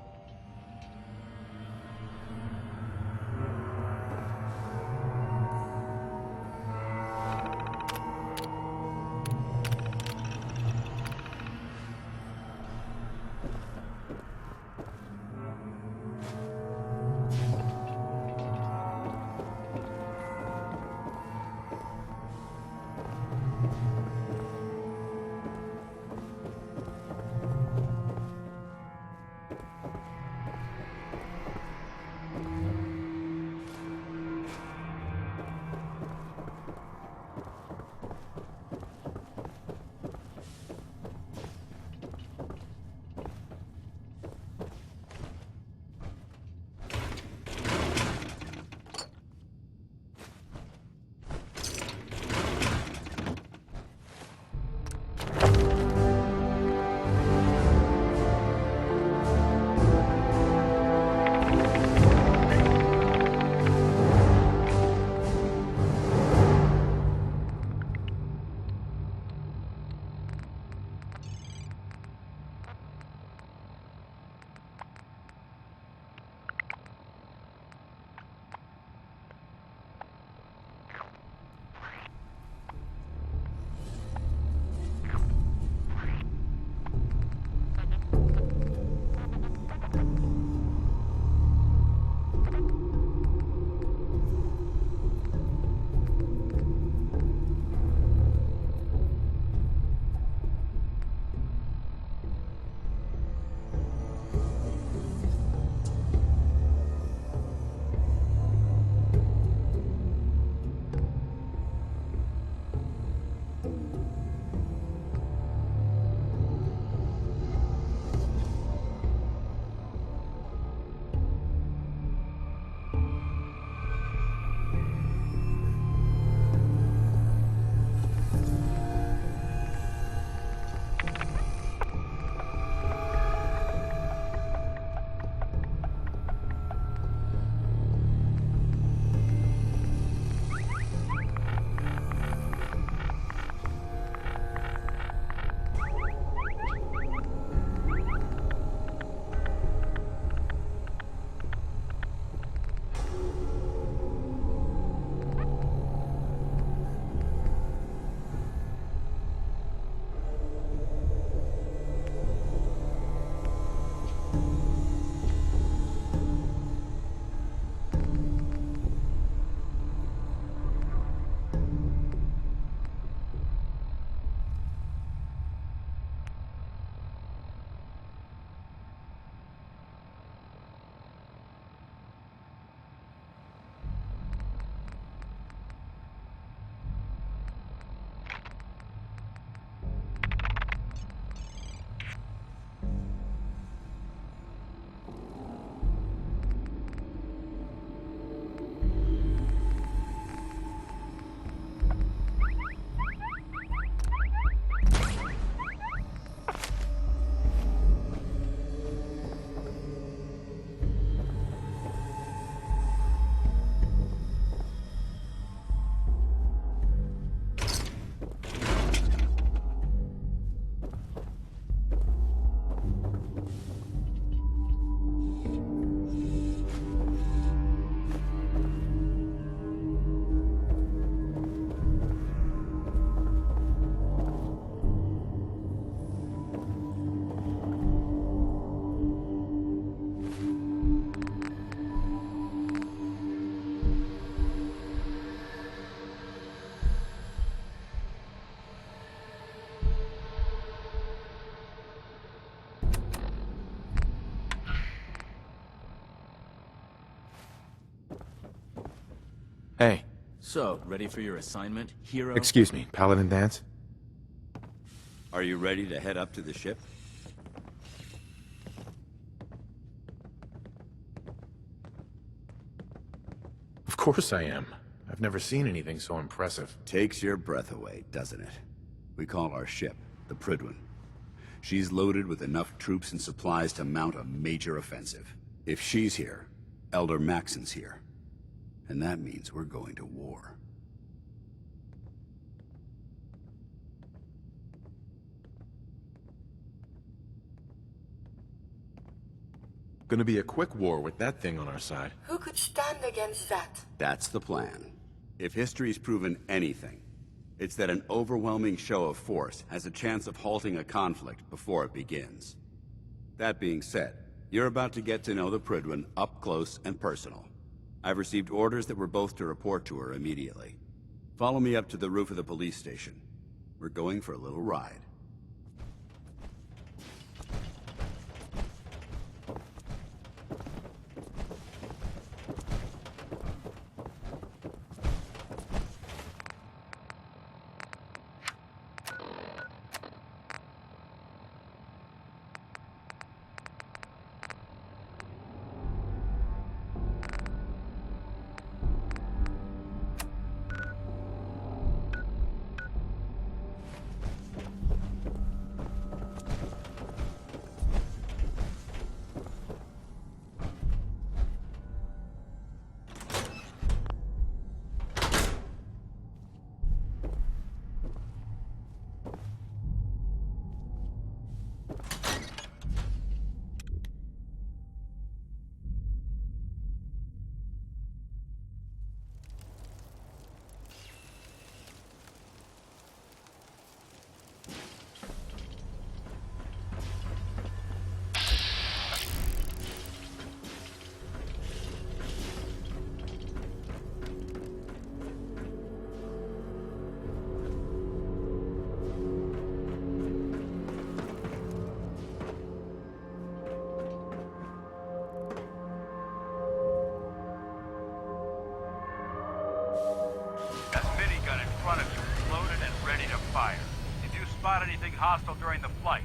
Hey. So, ready for your assignment, hero? Excuse me, Paladin Dance? Are you ready to head up to the ship? course I am. I've never seen anything so impressive. Takes your breath away, doesn't it? We call our ship the Prydwen. She's loaded with enough troops and supplies to mount a major offensive. If she's here, Elder Maxon's here. And that means we're going to war. Gonna be a quick war with that thing on our side. Who could stand against that? That's the plan. If history's proven anything, it's that an overwhelming show of force has a chance of halting a conflict before it begins. That being said, you're about to get to know the Prydwen up close and personal. I've received orders that we're both to report to her immediately. Follow me up to the roof of the police station. We're going for a little ride. Anything hostile during the flight,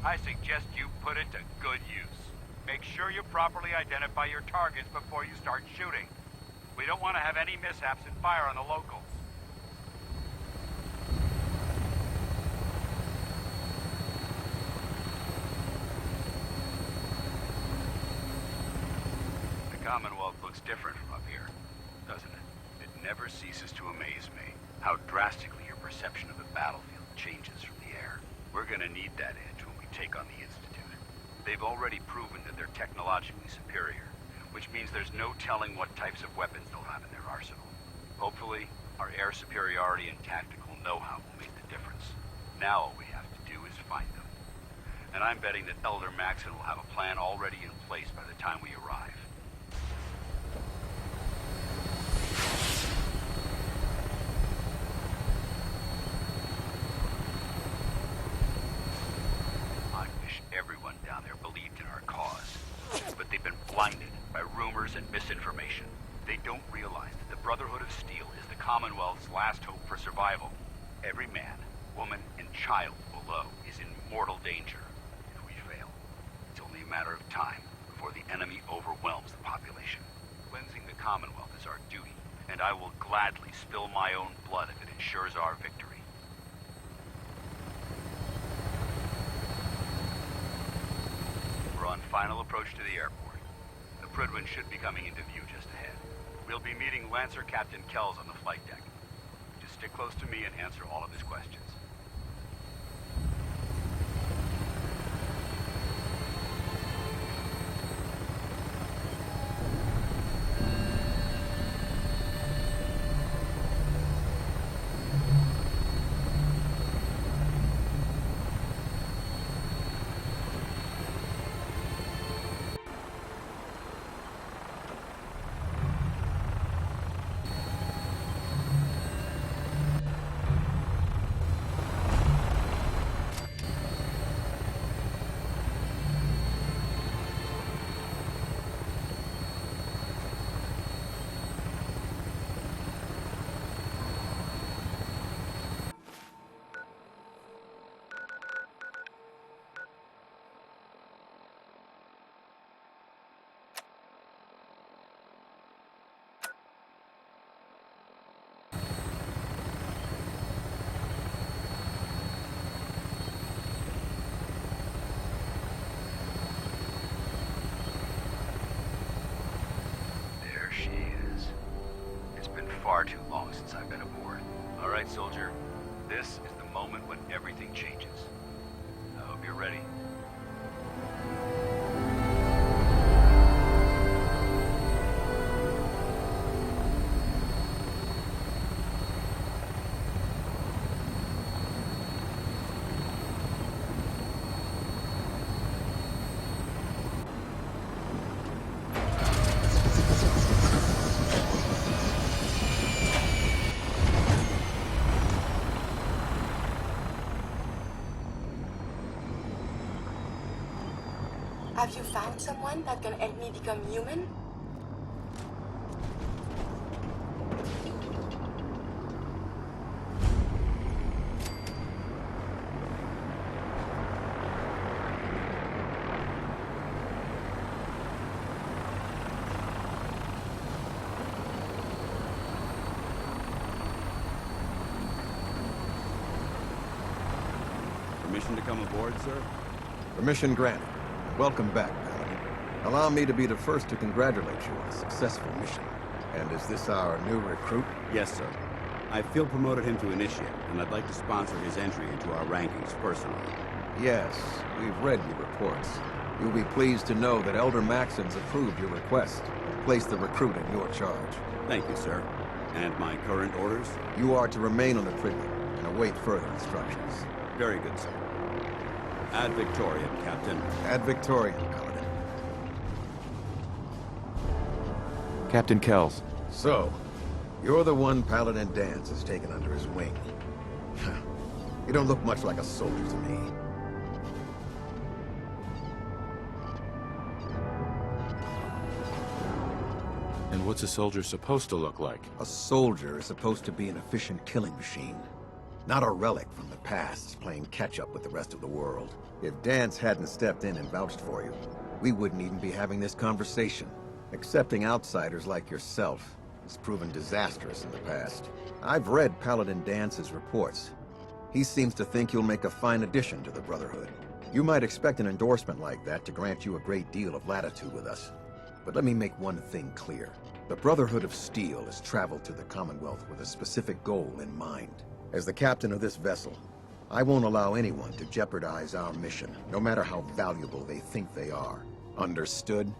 I suggest you put it to good use. Make sure you properly identify your targets before you start shooting. We don't want to have any mishaps and fire on the locals. The Commonwealth looks different from up here, doesn't it? It never ceases to amaze me how drastically your perception of the battlefield changes from the air. We're gonna need that edge when we take on the Institute. They've already proven that they're technologically superior, which means there's no telling what types of weapons they'll have in their arsenal. Hopefully, our air superiority and tactical know-how will make the difference. Now all we have to do is find them. And I'm betting that Elder Maxon will have a plan already in place by the time we arrive. Everyone down there believed in our cause, but they've been blinded by rumors and misinformation. They don't realize that the Brotherhood of Steel is the Commonwealth's last hope for survival. Every man, woman, and child below is in mortal danger. If we fail, it's only a matter of time before the enemy overwhelms the population. Cleansing the Commonwealth is our duty, and I will gladly spill my own blood if it ensures our victory. We're on final approach to the airport. The Prydwen should be coming into view just ahead. We'll be meeting Lancer Captain Kells on the flight deck. Just stick close to me and answer all of his questions. far too long since I've been aboard. All right, soldier. This is the moment when everything changes. I hope you're ready. Have you found someone that can help me become human? Permission to come aboard, sir? Permission granted. Welcome back, Paladin. Allow me to be the first to congratulate you on a successful mission. And is this our new recruit? Yes, sir. I feel promoted him to initiate, and I'd like to sponsor his entry into our rankings personally. Yes, we've read your reports. You'll be pleased to know that Elder Maxon's approved your request and placed the recruit in your charge. Thank you, sir. And my current orders? You are to remain on the Privy and await further instructions. Very good, sir. Ad Victoriam, Captain. Ad Victoriam, Paladin. Captain Kells. So, you're the one Paladin Danse has taken under his wing. You don't look much like a soldier to me. And what's a soldier supposed to look like? A soldier is supposed to be an efficient killing machine. Not a relic from the past, playing catch-up with the rest of the world. If Danse hadn't stepped in and vouched for you, we wouldn't even be having this conversation. Accepting outsiders like yourself has proven disastrous in the past. I've read Paladin Dance's reports. He seems to think you'll make a fine addition to the Brotherhood. You might expect an endorsement like that to grant you a great deal of latitude with us. But let me make one thing clear. The Brotherhood of Steel has traveled to the Commonwealth with a specific goal in mind. As the captain of this vessel, I won't allow anyone to jeopardize our mission, no matter how valuable they think they are. Understood?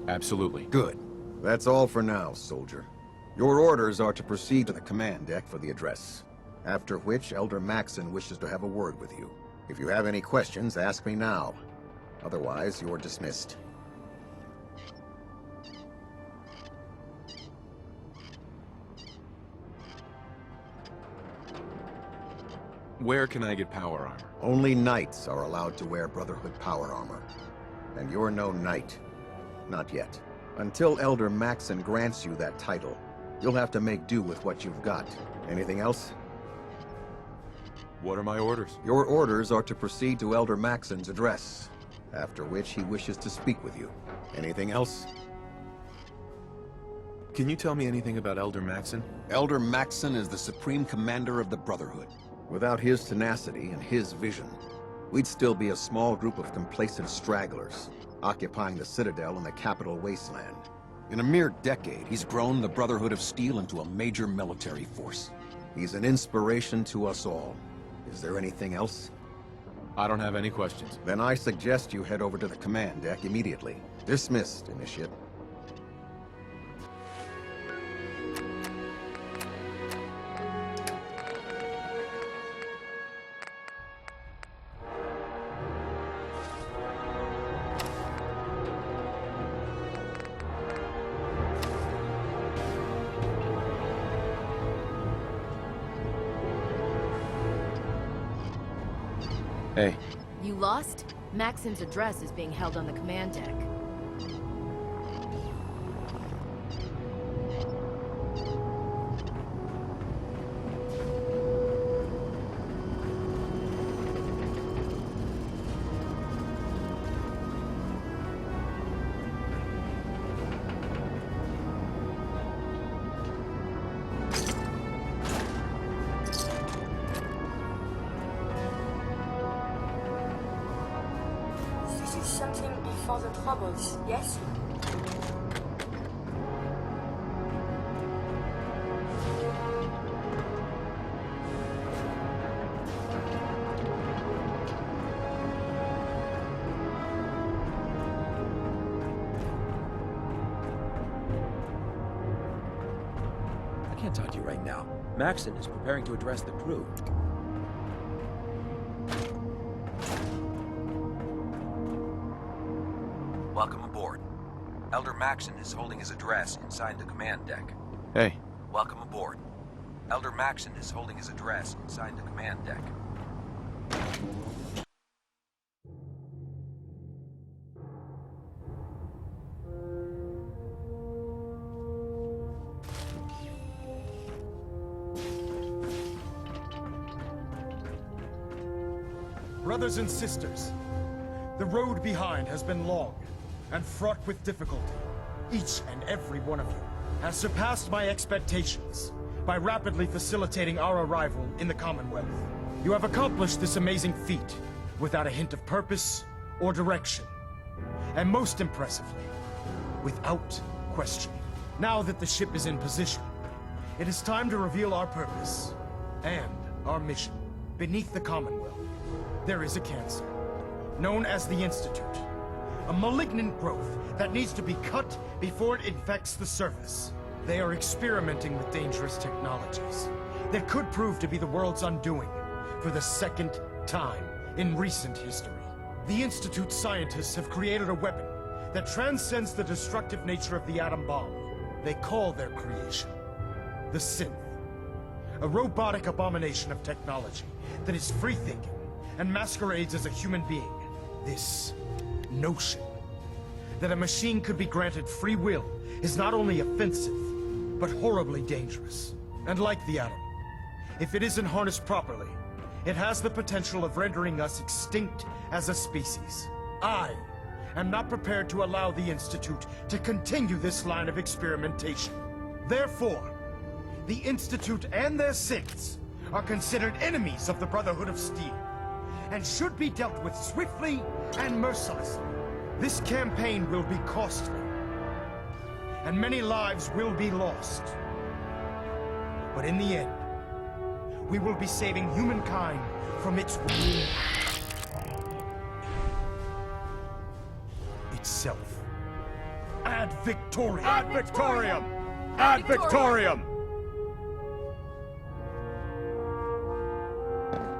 Absolutely. Good. That's all for now, soldier. Your orders are to proceed to the command deck for the address, after which Elder Maxon wishes to have a word with you. If you have any questions, ask me now. Otherwise, you're dismissed. Where can I get power armor? Only knights are allowed to wear Brotherhood power armor. And you're no knight. Not yet. Until Elder Maxon grants you that title, you'll have to make do with what you've got. Anything else? What are my orders? Your orders are to proceed to Elder Maxon's address, after which he wishes to speak with you. Anything else? Can you tell me anything about Elder Maxon? Elder Maxon is the supreme commander of the Brotherhood. Without his tenacity and his vision, we'd still be a small group of complacent stragglers, occupying the Citadel and the capital wasteland. In a mere decade, he's grown the Brotherhood of Steel into a major military force. He's an inspiration to us all. Is there anything else? I don't have any questions. Then I suggest you head over to the command deck immediately. Dismissed, Initiate. Hey. You lost? Maxon's address is being held on the command deck. This is something before the troubles, yes? can't talk to you right now. Maxon is preparing to address the crew. Welcome aboard. Elder Maxon is holding his address inside the command deck. Hey. Welcome aboard. Elder Maxon is holding his address inside the command deck. Brothers and sisters, the road behind has been long and fraught with difficulty. Each and every one of you has surpassed my expectations by rapidly facilitating our arrival in the Commonwealth. You have accomplished this amazing feat without a hint of purpose or direction. And most impressively, without question. Now that the ship is in position, it is time to reveal our purpose and our mission. Beneath the Commonwealth, there is a cancer, known as the Institute. A malignant growth that needs to be cut before it infects the surface. They are experimenting with dangerous technologies that could prove to be the world's undoing for the second time in recent history. The Institute's scientists have created a weapon that transcends the destructive nature of the atom bomb. They call their creation the Synth. A robotic abomination of technology that is free-thinking and masquerades as a human being. This notion that a machine could be granted free will is not only offensive, but horribly dangerous. And like the atom, if it isn't harnessed properly, it has the potential of rendering us extinct as a species. I am not prepared to allow the Institute to continue this line of experimentation. Therefore, the Institute and their synths are considered enemies of the Brotherhood of Steel, and should be dealt with swiftly and mercilessly. This campaign will be costly, and many lives will be lost. But in the end, we will be saving humankind from its itself. Ad Victoriam! Ad Victoriam! Ad Victoriam!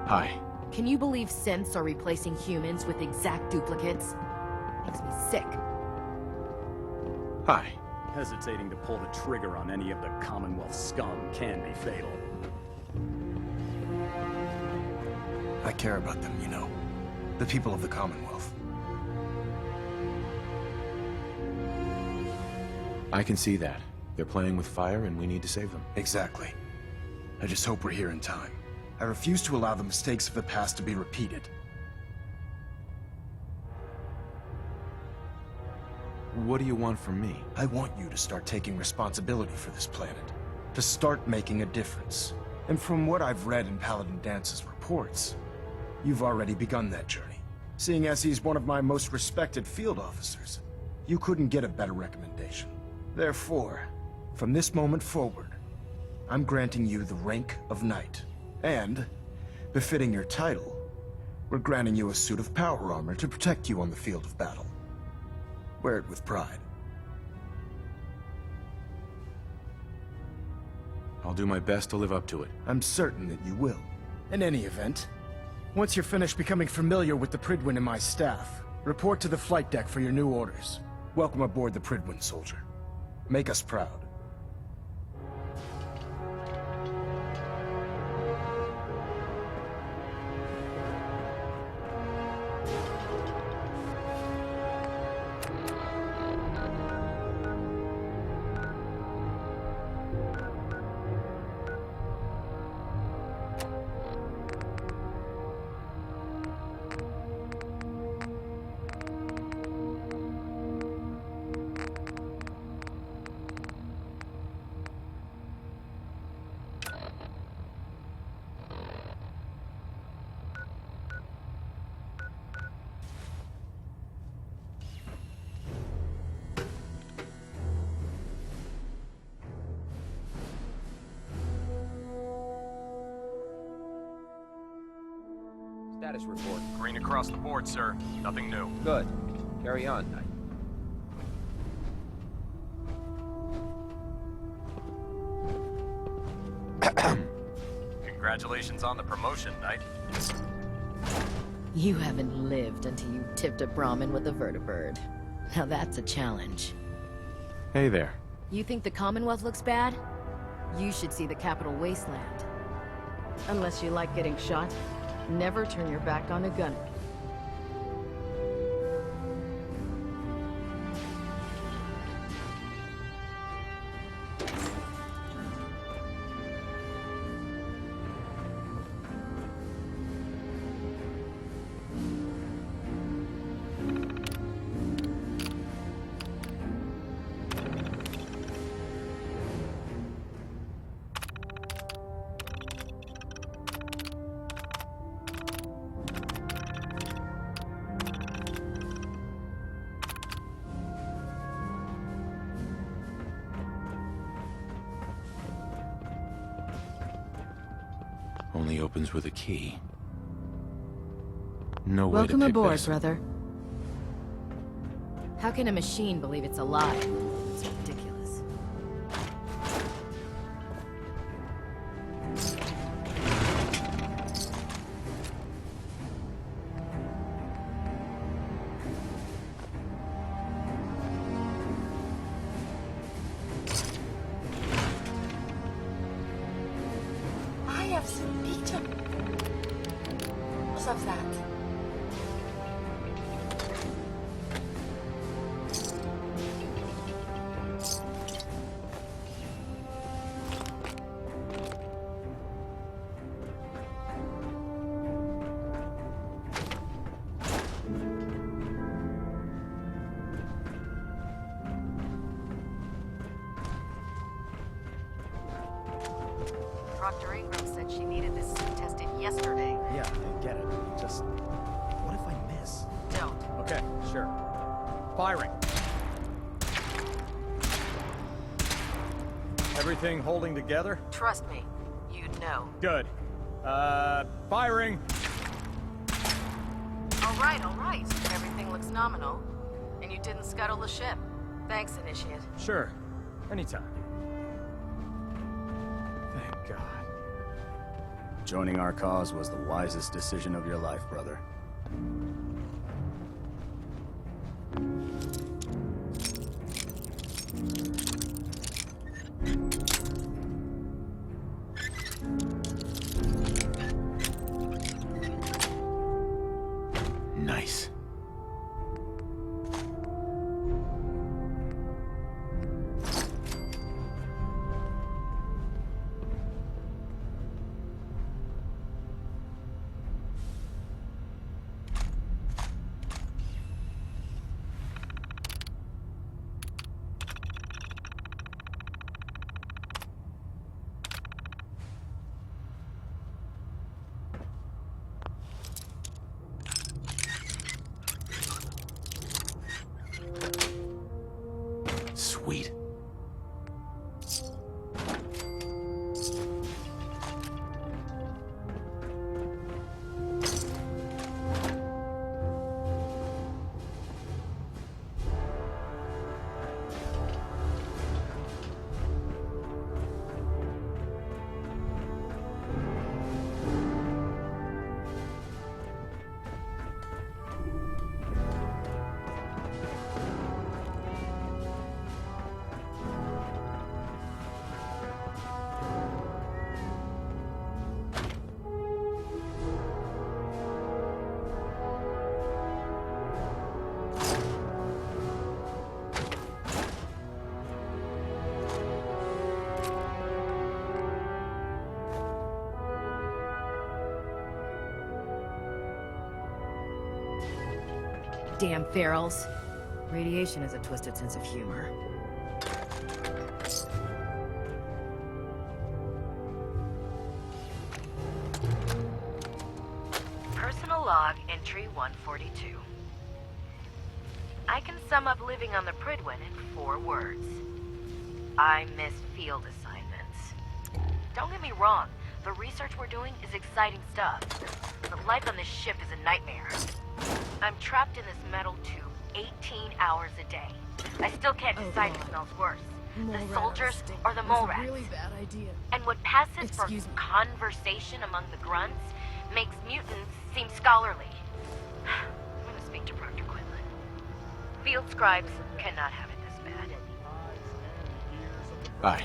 Hi. Can you believe synths are replacing humans with exact duplicates? Makes me sick. Hi. Hesitating to pull the trigger on any of the Commonwealth scum can be fatal. I care about them, you know. The people of the Commonwealth. I can see that. They're playing with fire and we need to save them. Exactly. I just hope we're here in time. I refuse to allow the mistakes of the past to be repeated. What do you want from me? I want you to start taking responsibility for this planet. To start making a difference. And from what I've read in Paladin Dance's reports, you've already begun that journey. Seeing as he's one of my most respected field officers, you couldn't get a better recommendation. Therefore, from this moment forward, I'm granting you the rank of Knight. And, befitting your title, we're granting you a suit of power armor to protect you on the field of battle. Wear it with pride. I'll do my best to live up to it. I'm certain that you will. In any event, once you're finished becoming familiar with the Pridwin and my staff, report to the flight deck for your new orders. Welcome aboard the Pridwin, soldier. Make us proud. Status report. Green across the board, sir. Nothing new. Good. Carry on, Knight. Congratulations on the promotion, Knight. You haven't lived until you tipped a Brahmin with a vertibird. Now that's a challenge. Hey there. You think the Commonwealth looks bad? You should see the capital wasteland. Unless you like getting shot, never turn your back on a gunner. Only opens with a key. No way Welcome to pick aboard, this. brother. How can a machine believe it's alive? It's ridiculous. I have seen pictures of that. Dr. Ingram said she needed this suit tested yesterday. Yeah, I get it. Just... what if I miss? Don't. Okay, sure. Firing. Everything holding together? Trust me, you'd know. Good. Firing! All right. Everything looks nominal. And you didn't scuttle the ship. Thanks, Initiate. Sure. Anytime. Thank God. Joining our cause was the wisest decision of your life, brother. Nice. Sweet. Damn ferals. Radiation has a twisted sense of humor. Personal log entry 142. I can sum up living on the Pridwen in 4 words. I missed field assignments. Don't get me wrong, the research we're doing is exciting stuff. But life on this ship is a nightmare. I'm trapped in this metal tube 18 hours a day. I still can't decide if it smells worse. the soldiers or the mole rats. Really bad idea. And what passes for conversation among the grunts makes mutants seem scholarly. I'm gonna speak to Proctor Quinlan. Field scribes cannot have it this bad. Bye.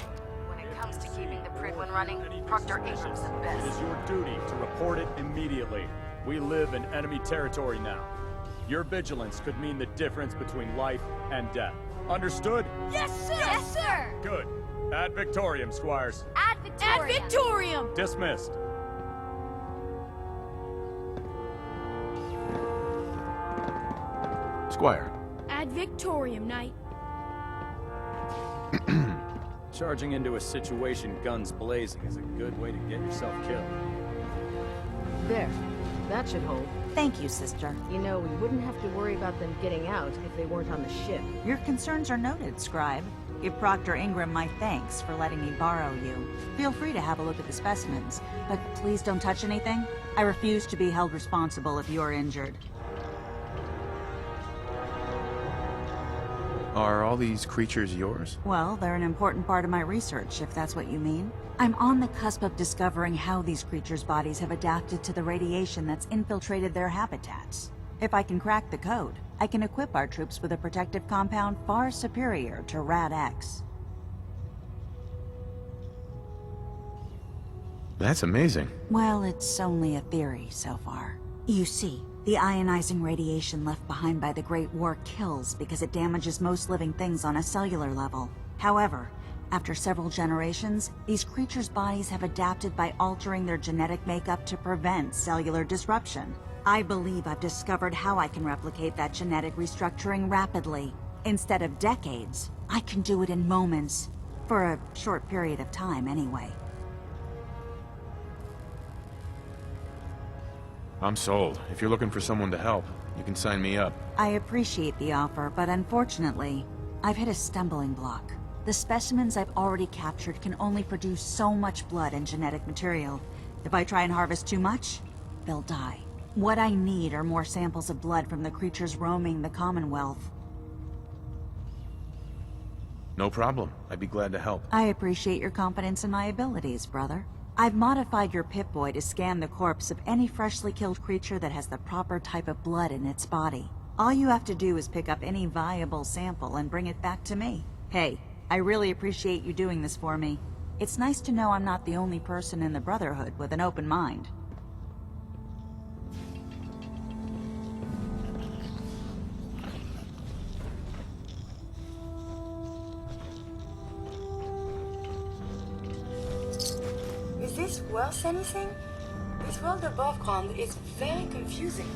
When it comes to keeping the Pridwin running, Proctor Ingram's the It best. is your duty to report it immediately. We live in enemy territory now. Your vigilance could mean the difference between life and death. Understood? Yes, sir! Yes, sir! Good. Ad Victorium, Squires. Ad Victorium! Ad Victorium! Dismissed. Squire. Ad Victorium, Knight. Charging into a situation guns blazing is a good way to get yourself killed. There. That should hold. Thank you, sister. You know, we wouldn't have to worry about them getting out if they weren't on the ship. Your concerns are noted, Scribe. Give Proctor Ingram my thanks for letting me borrow you. Feel free to have a look at the specimens, but please don't touch anything. I refuse to be held responsible if you're injured. Are all these creatures yours? Well, they're an important part of my research, if that's what you mean. I'm on the cusp of discovering how these creatures' bodies have adapted to the radiation that's infiltrated their habitats. If I can crack the code, I can equip our troops with a protective compound far superior to Rad-X. That's amazing. Well, it's only a theory so far. You see, the ionizing radiation left behind by the Great War kills because it damages most living things on a cellular level. However, after several generations, these creatures' bodies have adapted by altering their genetic makeup to prevent cellular disruption. I believe I've discovered how I can replicate that genetic restructuring rapidly. Instead of decades, I can do it in moments. For a short period of time, anyway. I'm sold. If you're looking for someone to help, you can sign me up. I appreciate the offer, but unfortunately, I've hit a stumbling block. The specimens I've already captured can only produce so much blood and genetic material. If I try and harvest too much, they'll die. What I need are more samples of blood from the creatures roaming the Commonwealth. No problem. I'd be glad to help. I appreciate your confidence in my abilities, brother. I've modified your Pip-Boy to scan the corpse of any freshly killed creature that has the proper type of blood in its body. All you have to do is pick up any viable sample and bring it back to me. Hey, I really appreciate you doing this for me. It's nice to know I'm not the only person in the Brotherhood with an open mind. Is this worth anything? This world above ground is very confusing.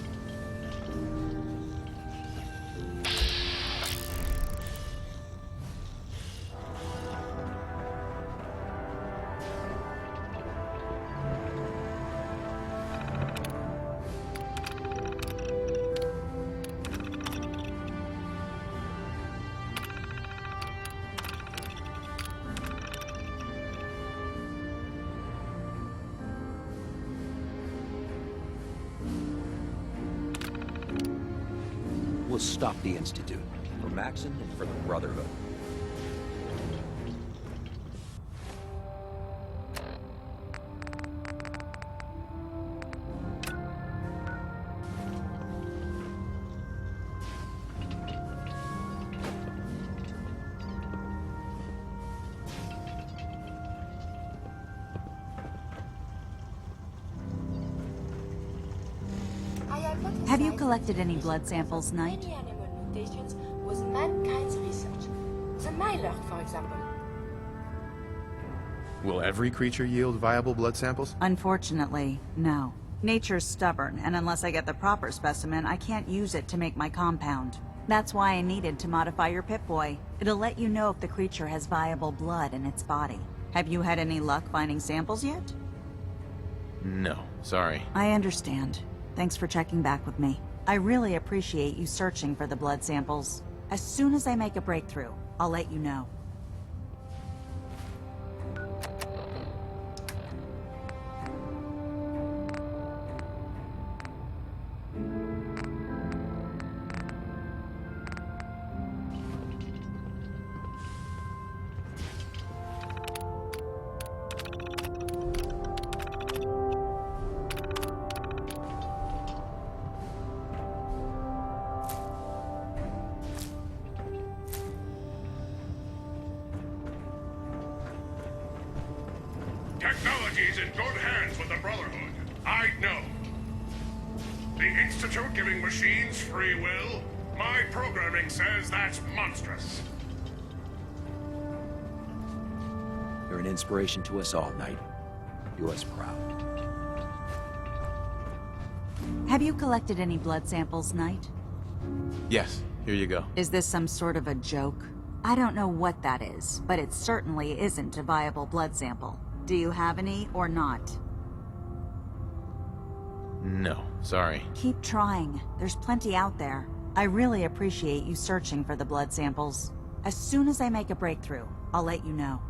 We'll stop the Institute. For Maxon and for the Brotherhood. Have you collected any blood samples, Knight? Many animal mutations was mankind's research. The Mylark, for example. Will every creature yield viable blood samples? Unfortunately, no. Nature's stubborn, and unless I get the proper specimen, I can't use it to make my compound. That's why I needed to modify your Pip-Boy. It'll let you know if the creature has viable blood in its body. Have you had any luck finding samples yet? No, sorry. I understand. Thanks for checking back with me. I really appreciate you searching for the blood samples. As soon as I make a breakthrough, I'll let you know. Technology's in good hands with the Brotherhood. I know. The Institute giving machines free will? My programming says that's monstrous. You're an inspiration to us all, Knight. Do us proud. Have you collected any blood samples, Knight? Yes, here you go. Is this some sort of a joke? I don't know what that is, but it certainly isn't a viable blood sample. Do you have any or not? No, sorry. Keep trying. There's plenty out there. I really appreciate you searching for the blood samples. As soon as I make a breakthrough, I'll let you know.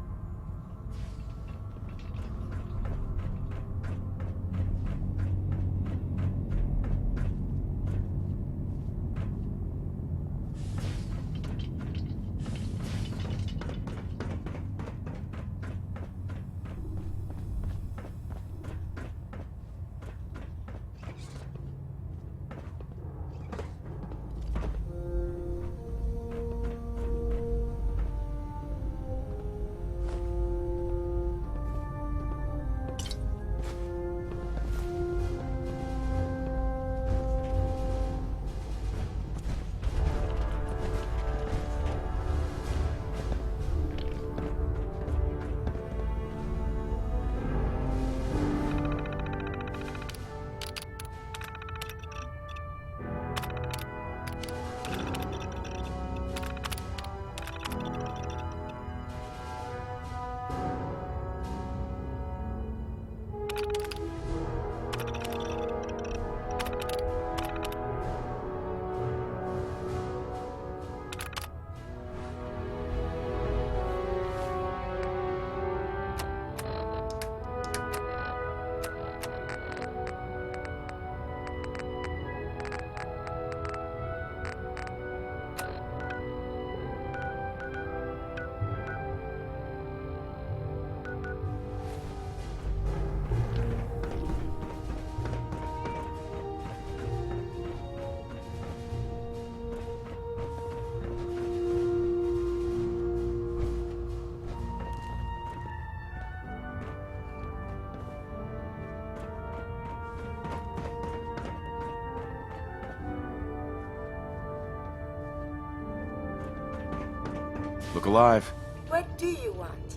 Look alive. What do you want?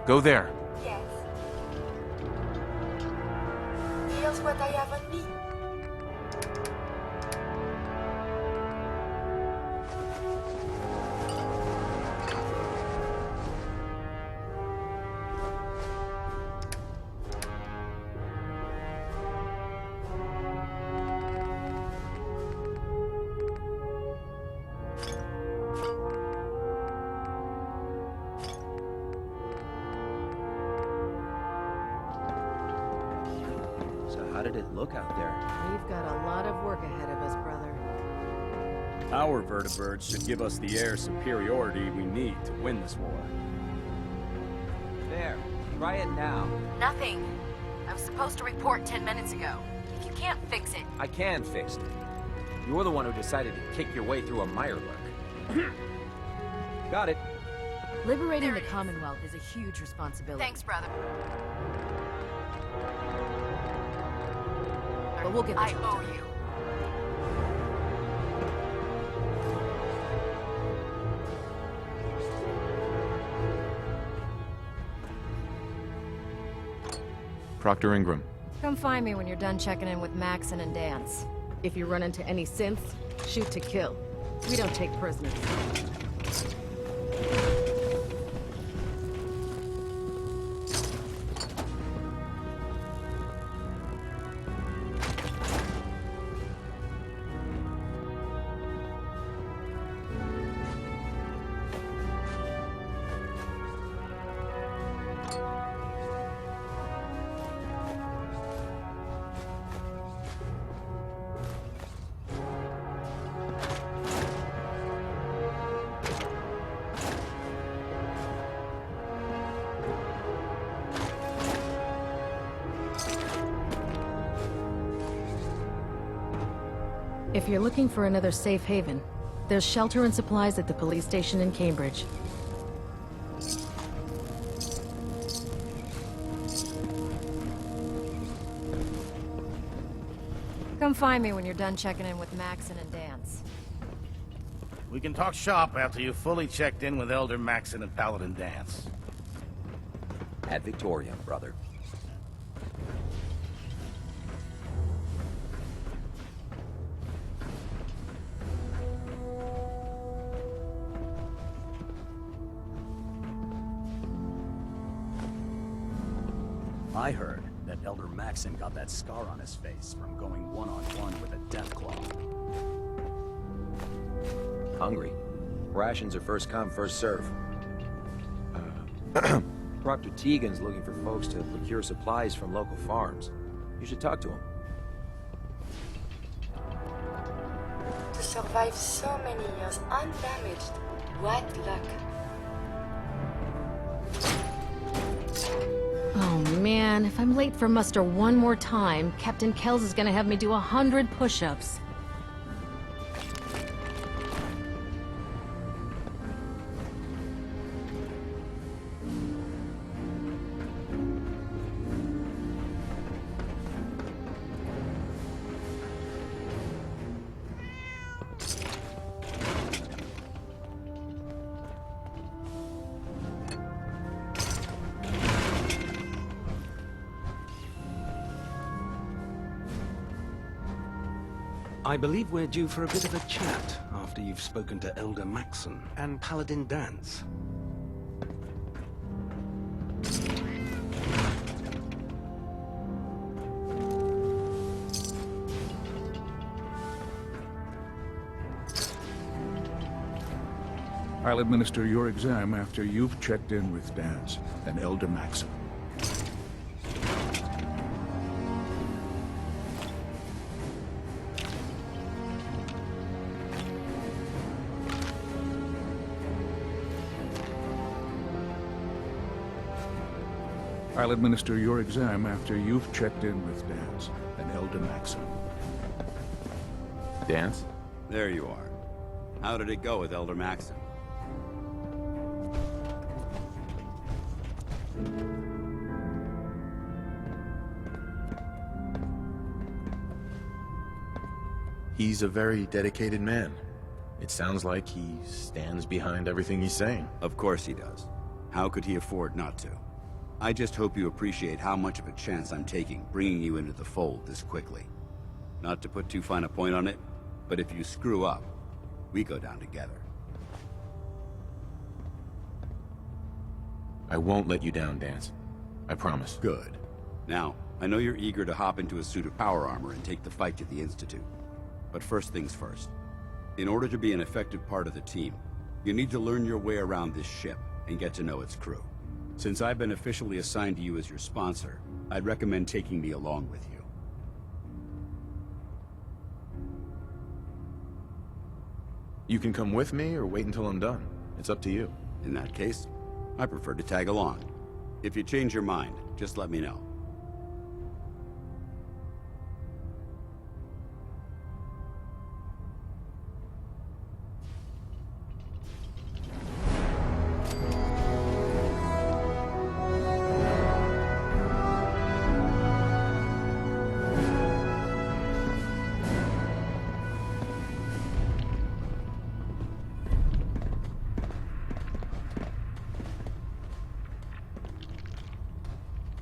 Go there. Yes. Here's what I have on me. How did it look out there? We've got a lot of work ahead of us, brother. Our vertibirds should give us the air superiority we need to win this war. There. Try it now. Nothing. I was supposed to report 10 minutes ago. If you can't fix it... I can fix it. You're the one who decided to kick your way through a mirelurk. Got it. Liberating the Commonwealth is a huge responsibility. Thanks, brother. But we'll get the I job owe done. you. Proctor Ingram. Come find me when you're done checking in with Maxon and Dance. If you run into any synths, shoot to kill. We don't take prisoners. If you're looking for another safe haven, There's shelter and supplies at the police station in Cambridge. Come find me when you're done checking in with Maxon and Dance. We can talk shop after you've fully checked in with Elder Maxon and Paladin Dance. At Victoria, brother. I heard that Elder Maxon got that scar on his face from going one-on-one with a Deathclaw. Hungry. Rations are first come, first serve. Proctor Tegan's looking for folks to procure supplies from local farms. You should talk to him. To survive so many years undamaged, what luck. Oh man, if I'm late for muster one more time, Captain Kells is gonna have me do 100 push-ups. I believe we're due for a bit of a chat after you've spoken to Elder Maxon and Paladin Dance. I'll administer your exam after you've checked in with Dance and Elder Maxon. I'll administer your exam after you've checked in with Dance and Elder Maxon. Dance? There you are. How did it go with Elder Maxon? He's a very dedicated man. It sounds like he stands behind everything he's saying. Of course he does. How could he afford not to? I just hope you appreciate how much of a chance I'm taking bringing you into the fold this quickly. Not to put too fine a point on it, but if you screw up, we go down together. I won't let you down, Dance. I promise. Good. Now, I know you're eager to hop into a suit of power armor and take the fight to the Institute. But first things first. In order to be an effective part of the team, you need to learn your way around this ship and get to know its crew. Since I've been officially assigned to you as your sponsor, I'd recommend taking me along with you. You can come with me or wait until I'm done. It's up to you. In that case, I prefer to tag along. If you change your mind, just let me know.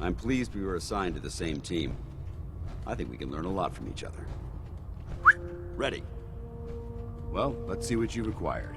I'm pleased we were assigned to the same team. I think we can learn a lot from each other. Ready. Well, let's see what you required.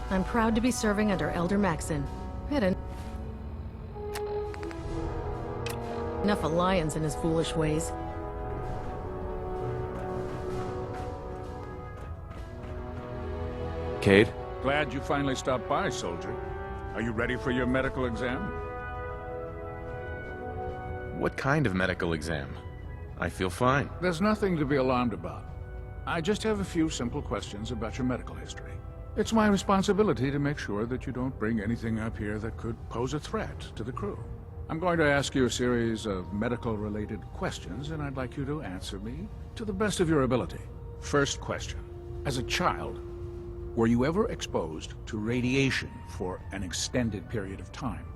I'm proud to be serving under Elder Maxon. Had enough alliance in his foolish ways. Cade. Glad you finally stopped by, soldier. Are you ready for your medical exam? What kind of medical exam? I feel fine. There's nothing to be alarmed about. I just have a few simple questions about your medical history. It's my responsibility to make sure that you don't bring anything up here that could pose a threat to the crew. I'm going to ask you a series of medical-related questions, and I'd like you to answer me to the best of your ability. First question. As a child, were you ever exposed to radiation for an extended period of time?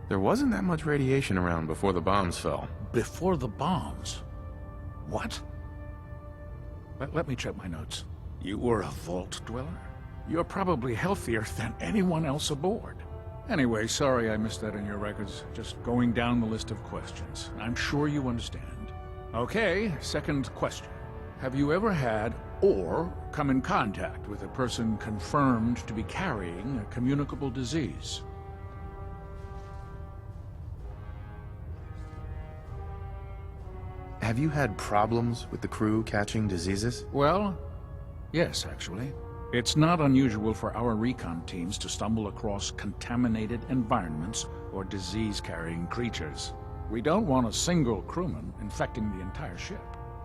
There wasn't that much radiation around before the bombs fell. Before the bombs? What? Let me check my notes. You were a vault dweller? You're probably healthier than anyone else aboard. Anyway, sorry I missed that in your records. Just going down the list of questions. I'm sure you understand. Okay, second question. Have you ever had or come in contact with a person confirmed to be carrying a communicable disease? Have you had problems with the crew catching diseases? Well, yes, actually. It's not unusual for our recon teams to stumble across contaminated environments or disease-carrying creatures. We don't want a single crewman infecting the entire ship.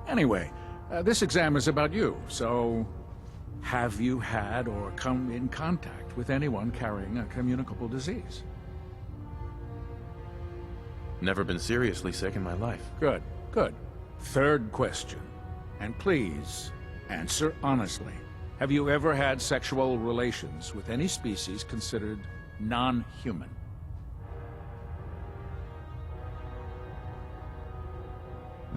Anyway, this exam is about you, so have you had or come in contact with anyone carrying a communicable disease? Never been seriously sick in my life. Good, good. Third question, and please answer honestly. Have you ever had sexual relations with any species considered non-human?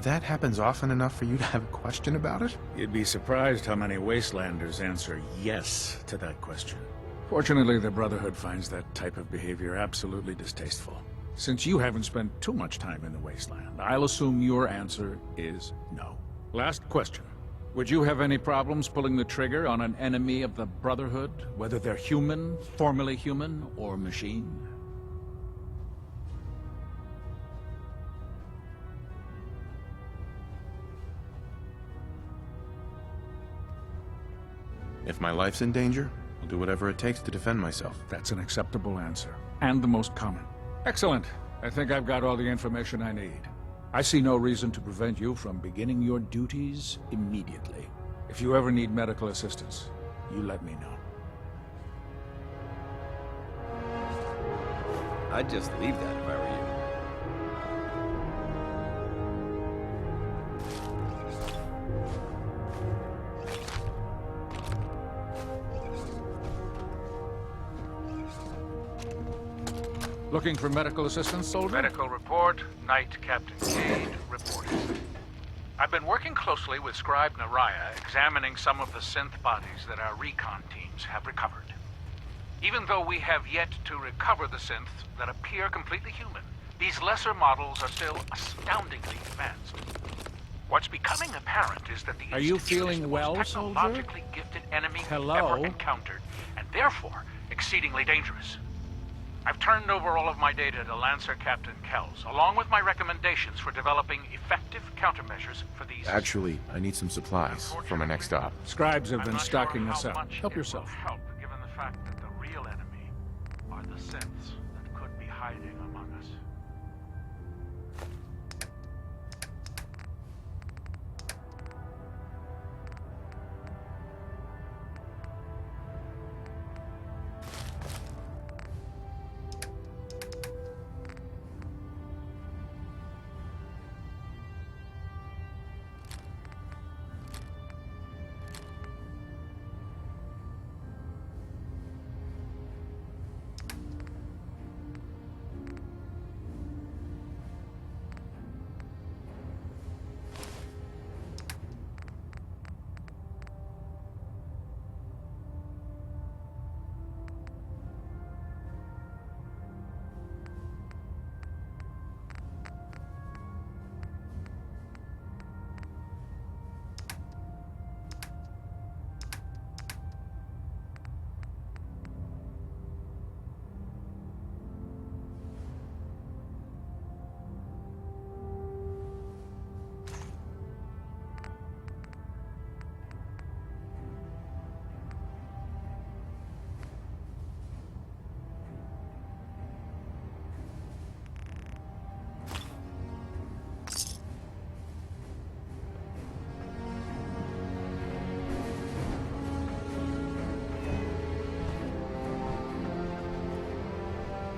That happens often enough for you to have a question about it? You'd be surprised how many Wastelanders answer yes to that question. Fortunately, the Brotherhood finds that type of behavior absolutely distasteful. Since you haven't spent too much time in the Wasteland, I'll assume your answer is no. Last question. Would you have any problems pulling the trigger on an enemy of the Brotherhood, whether they're human, formerly human, or machine? If my life's in danger, I'll do whatever it takes to defend myself. That's an acceptable answer, and the most common. Excellent. I think I've got all the information I need. I see no reason to prevent you from beginning your duties immediately. If you ever need medical assistance, you let me know. I'd just leave that if I were you. Looking for medical assistance, soldier? Medical report. Knight Captain Cade reporting. I've been working closely with Scribe Naraya, examining some of the synth bodies that our recon teams have recovered. Even though we have yet to recover the synths that appear completely human, these lesser models are still astoundingly advanced. What's becoming apparent is that the Are you Institute feeling is the well, most soldier? technologically gifted enemy we've ever encountered, and therefore exceedingly dangerous. I've turned over all of my data to Lancer Captain Kells, along with my recommendations for developing effective countermeasures for these... Actually, I need some supplies for my next stop. Scribes have been stocking this up. Help yourself. Help, given the fact that the real enemy are the synths that could be hiding among us.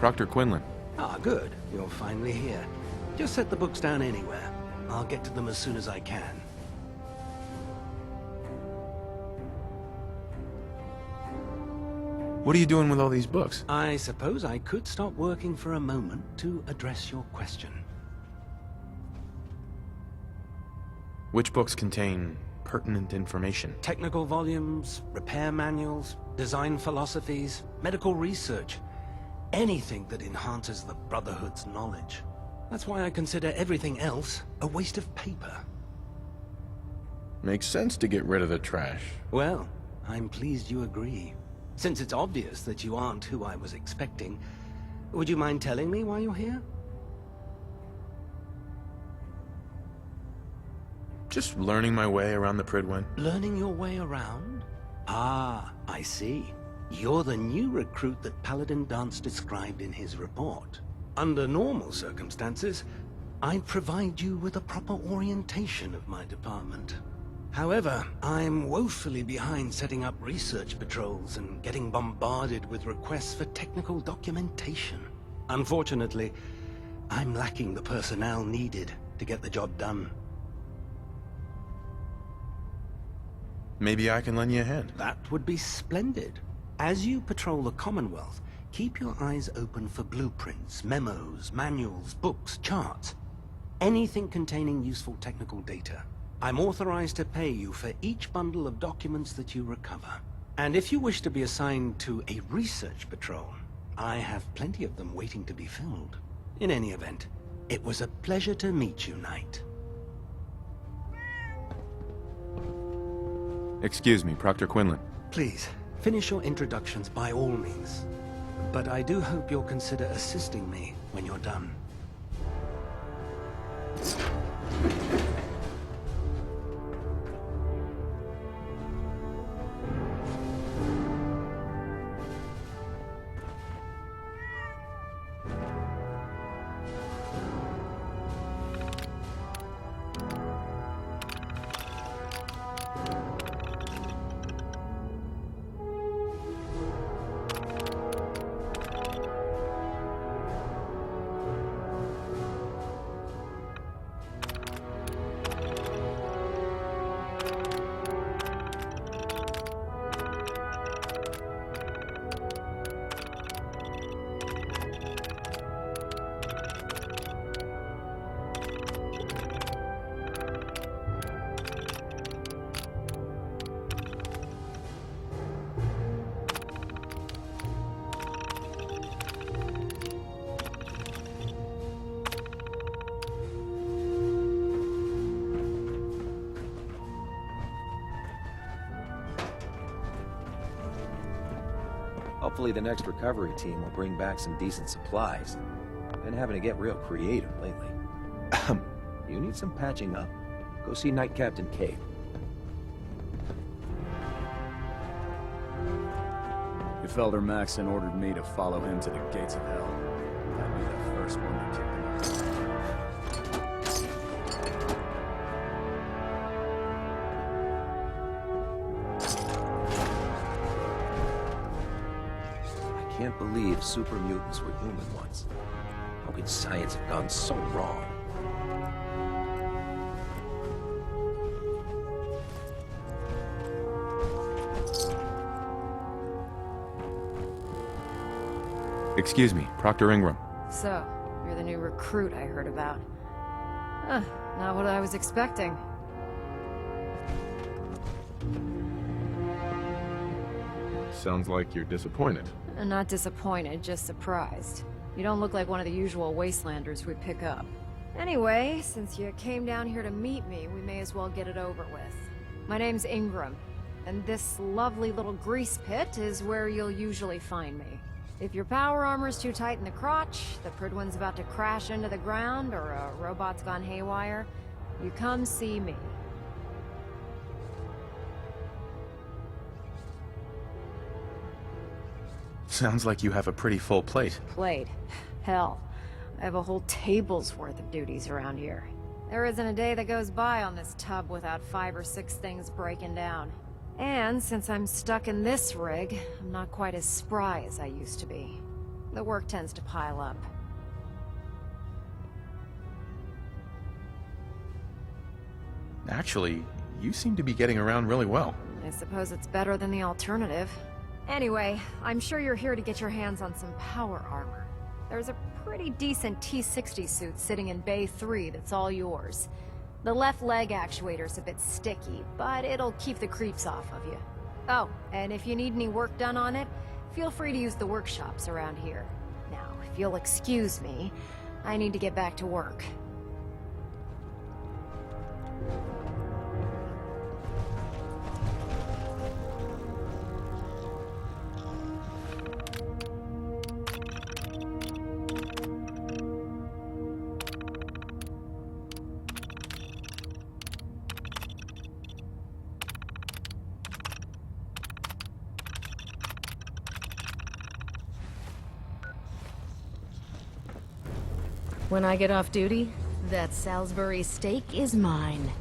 Proctor Quinlan. Ah, good. You're finally here. Just set the books down anywhere. I'll get to them as soon as I can. What are you doing with all these books? I suppose I could stop working for a moment to address your question. Which books contain pertinent information? Technical volumes, repair manuals, design philosophies, medical research. Anything that enhances the Brotherhood's knowledge. That's why I consider everything else a waste of paper. Makes sense to get rid of the trash. Well, I'm pleased you agree. Since it's obvious that you aren't who I was expecting, would you mind telling me why you're here? Just learning my way around the Prydwen. Learning your way around? Ah, I see. You're the new recruit that Paladin Dance described in his report. Under normal circumstances, I'd provide you with a proper orientation of my department. However, I'm woefully behind setting up research patrols and getting bombarded with requests for technical documentation. Unfortunately, I'm lacking the personnel needed to get the job done. Maybe I can lend you a hand. That would be splendid. As you patrol the Commonwealth, keep your eyes open for blueprints, memos, manuals, books, charts. Anything containing useful technical data. I'm authorized to pay you for each bundle of documents that you recover. And if you wish to be assigned to a research patrol, I have plenty of them waiting to be filled. In any event, it was a pleasure to meet you, Knight. Excuse me, Proctor Quinlan. Please, finish your introductions by all means. But I do hope you'll consider assisting me when you're done. Hopefully the next recovery team will bring back some decent supplies. Been having to get real creative lately. You need some patching up? Go see Knight Captain Cade. If Elder Maxon ordered me to follow him to the gates of hell, I'd be the first one to kick him out. I can't believe super mutants were human once. How could science have gone so wrong? Excuse me, Proctor Ingram. So, you're the new recruit I heard about. Not what I was expecting. Sounds like you're disappointed. Not disappointed, just surprised. You don't look like one of the usual wastelanders we pick up. Anyway, since you came down here to meet me, we may as well get it over with. My name's Ingram, and this lovely little grease pit is where you'll usually find me. If your power armor's too tight in the crotch, the Prydwen's about to crash into the ground, or a robot's gone haywire, you come see me. Sounds like you have a pretty full plate. Plate? Hell, I have a whole table's worth of duties around here. There isn't a day that goes by on this tub without 5 or 6 things breaking down. And since I'm stuck in this rig, I'm not quite as spry as I used to be. The work tends to pile up. Actually, you seem to be getting around really well. I suppose it's better than the alternative. Anyway, I'm sure you're here to get your hands on some power armor. There's a pretty decent T-60 suit sitting in Bay 3 that's all yours. The left leg actuator's a bit sticky, but it'll keep the creeps off of you. Oh, and if you need any work done on it, feel free to use the workshops around here. Now, if you'll excuse me, I need to get back to work. When I get off duty, that Salisbury steak is mine.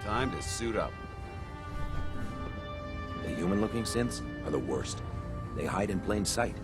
Time to suit up. The human-looking synths are the worst. They hide in plain sight.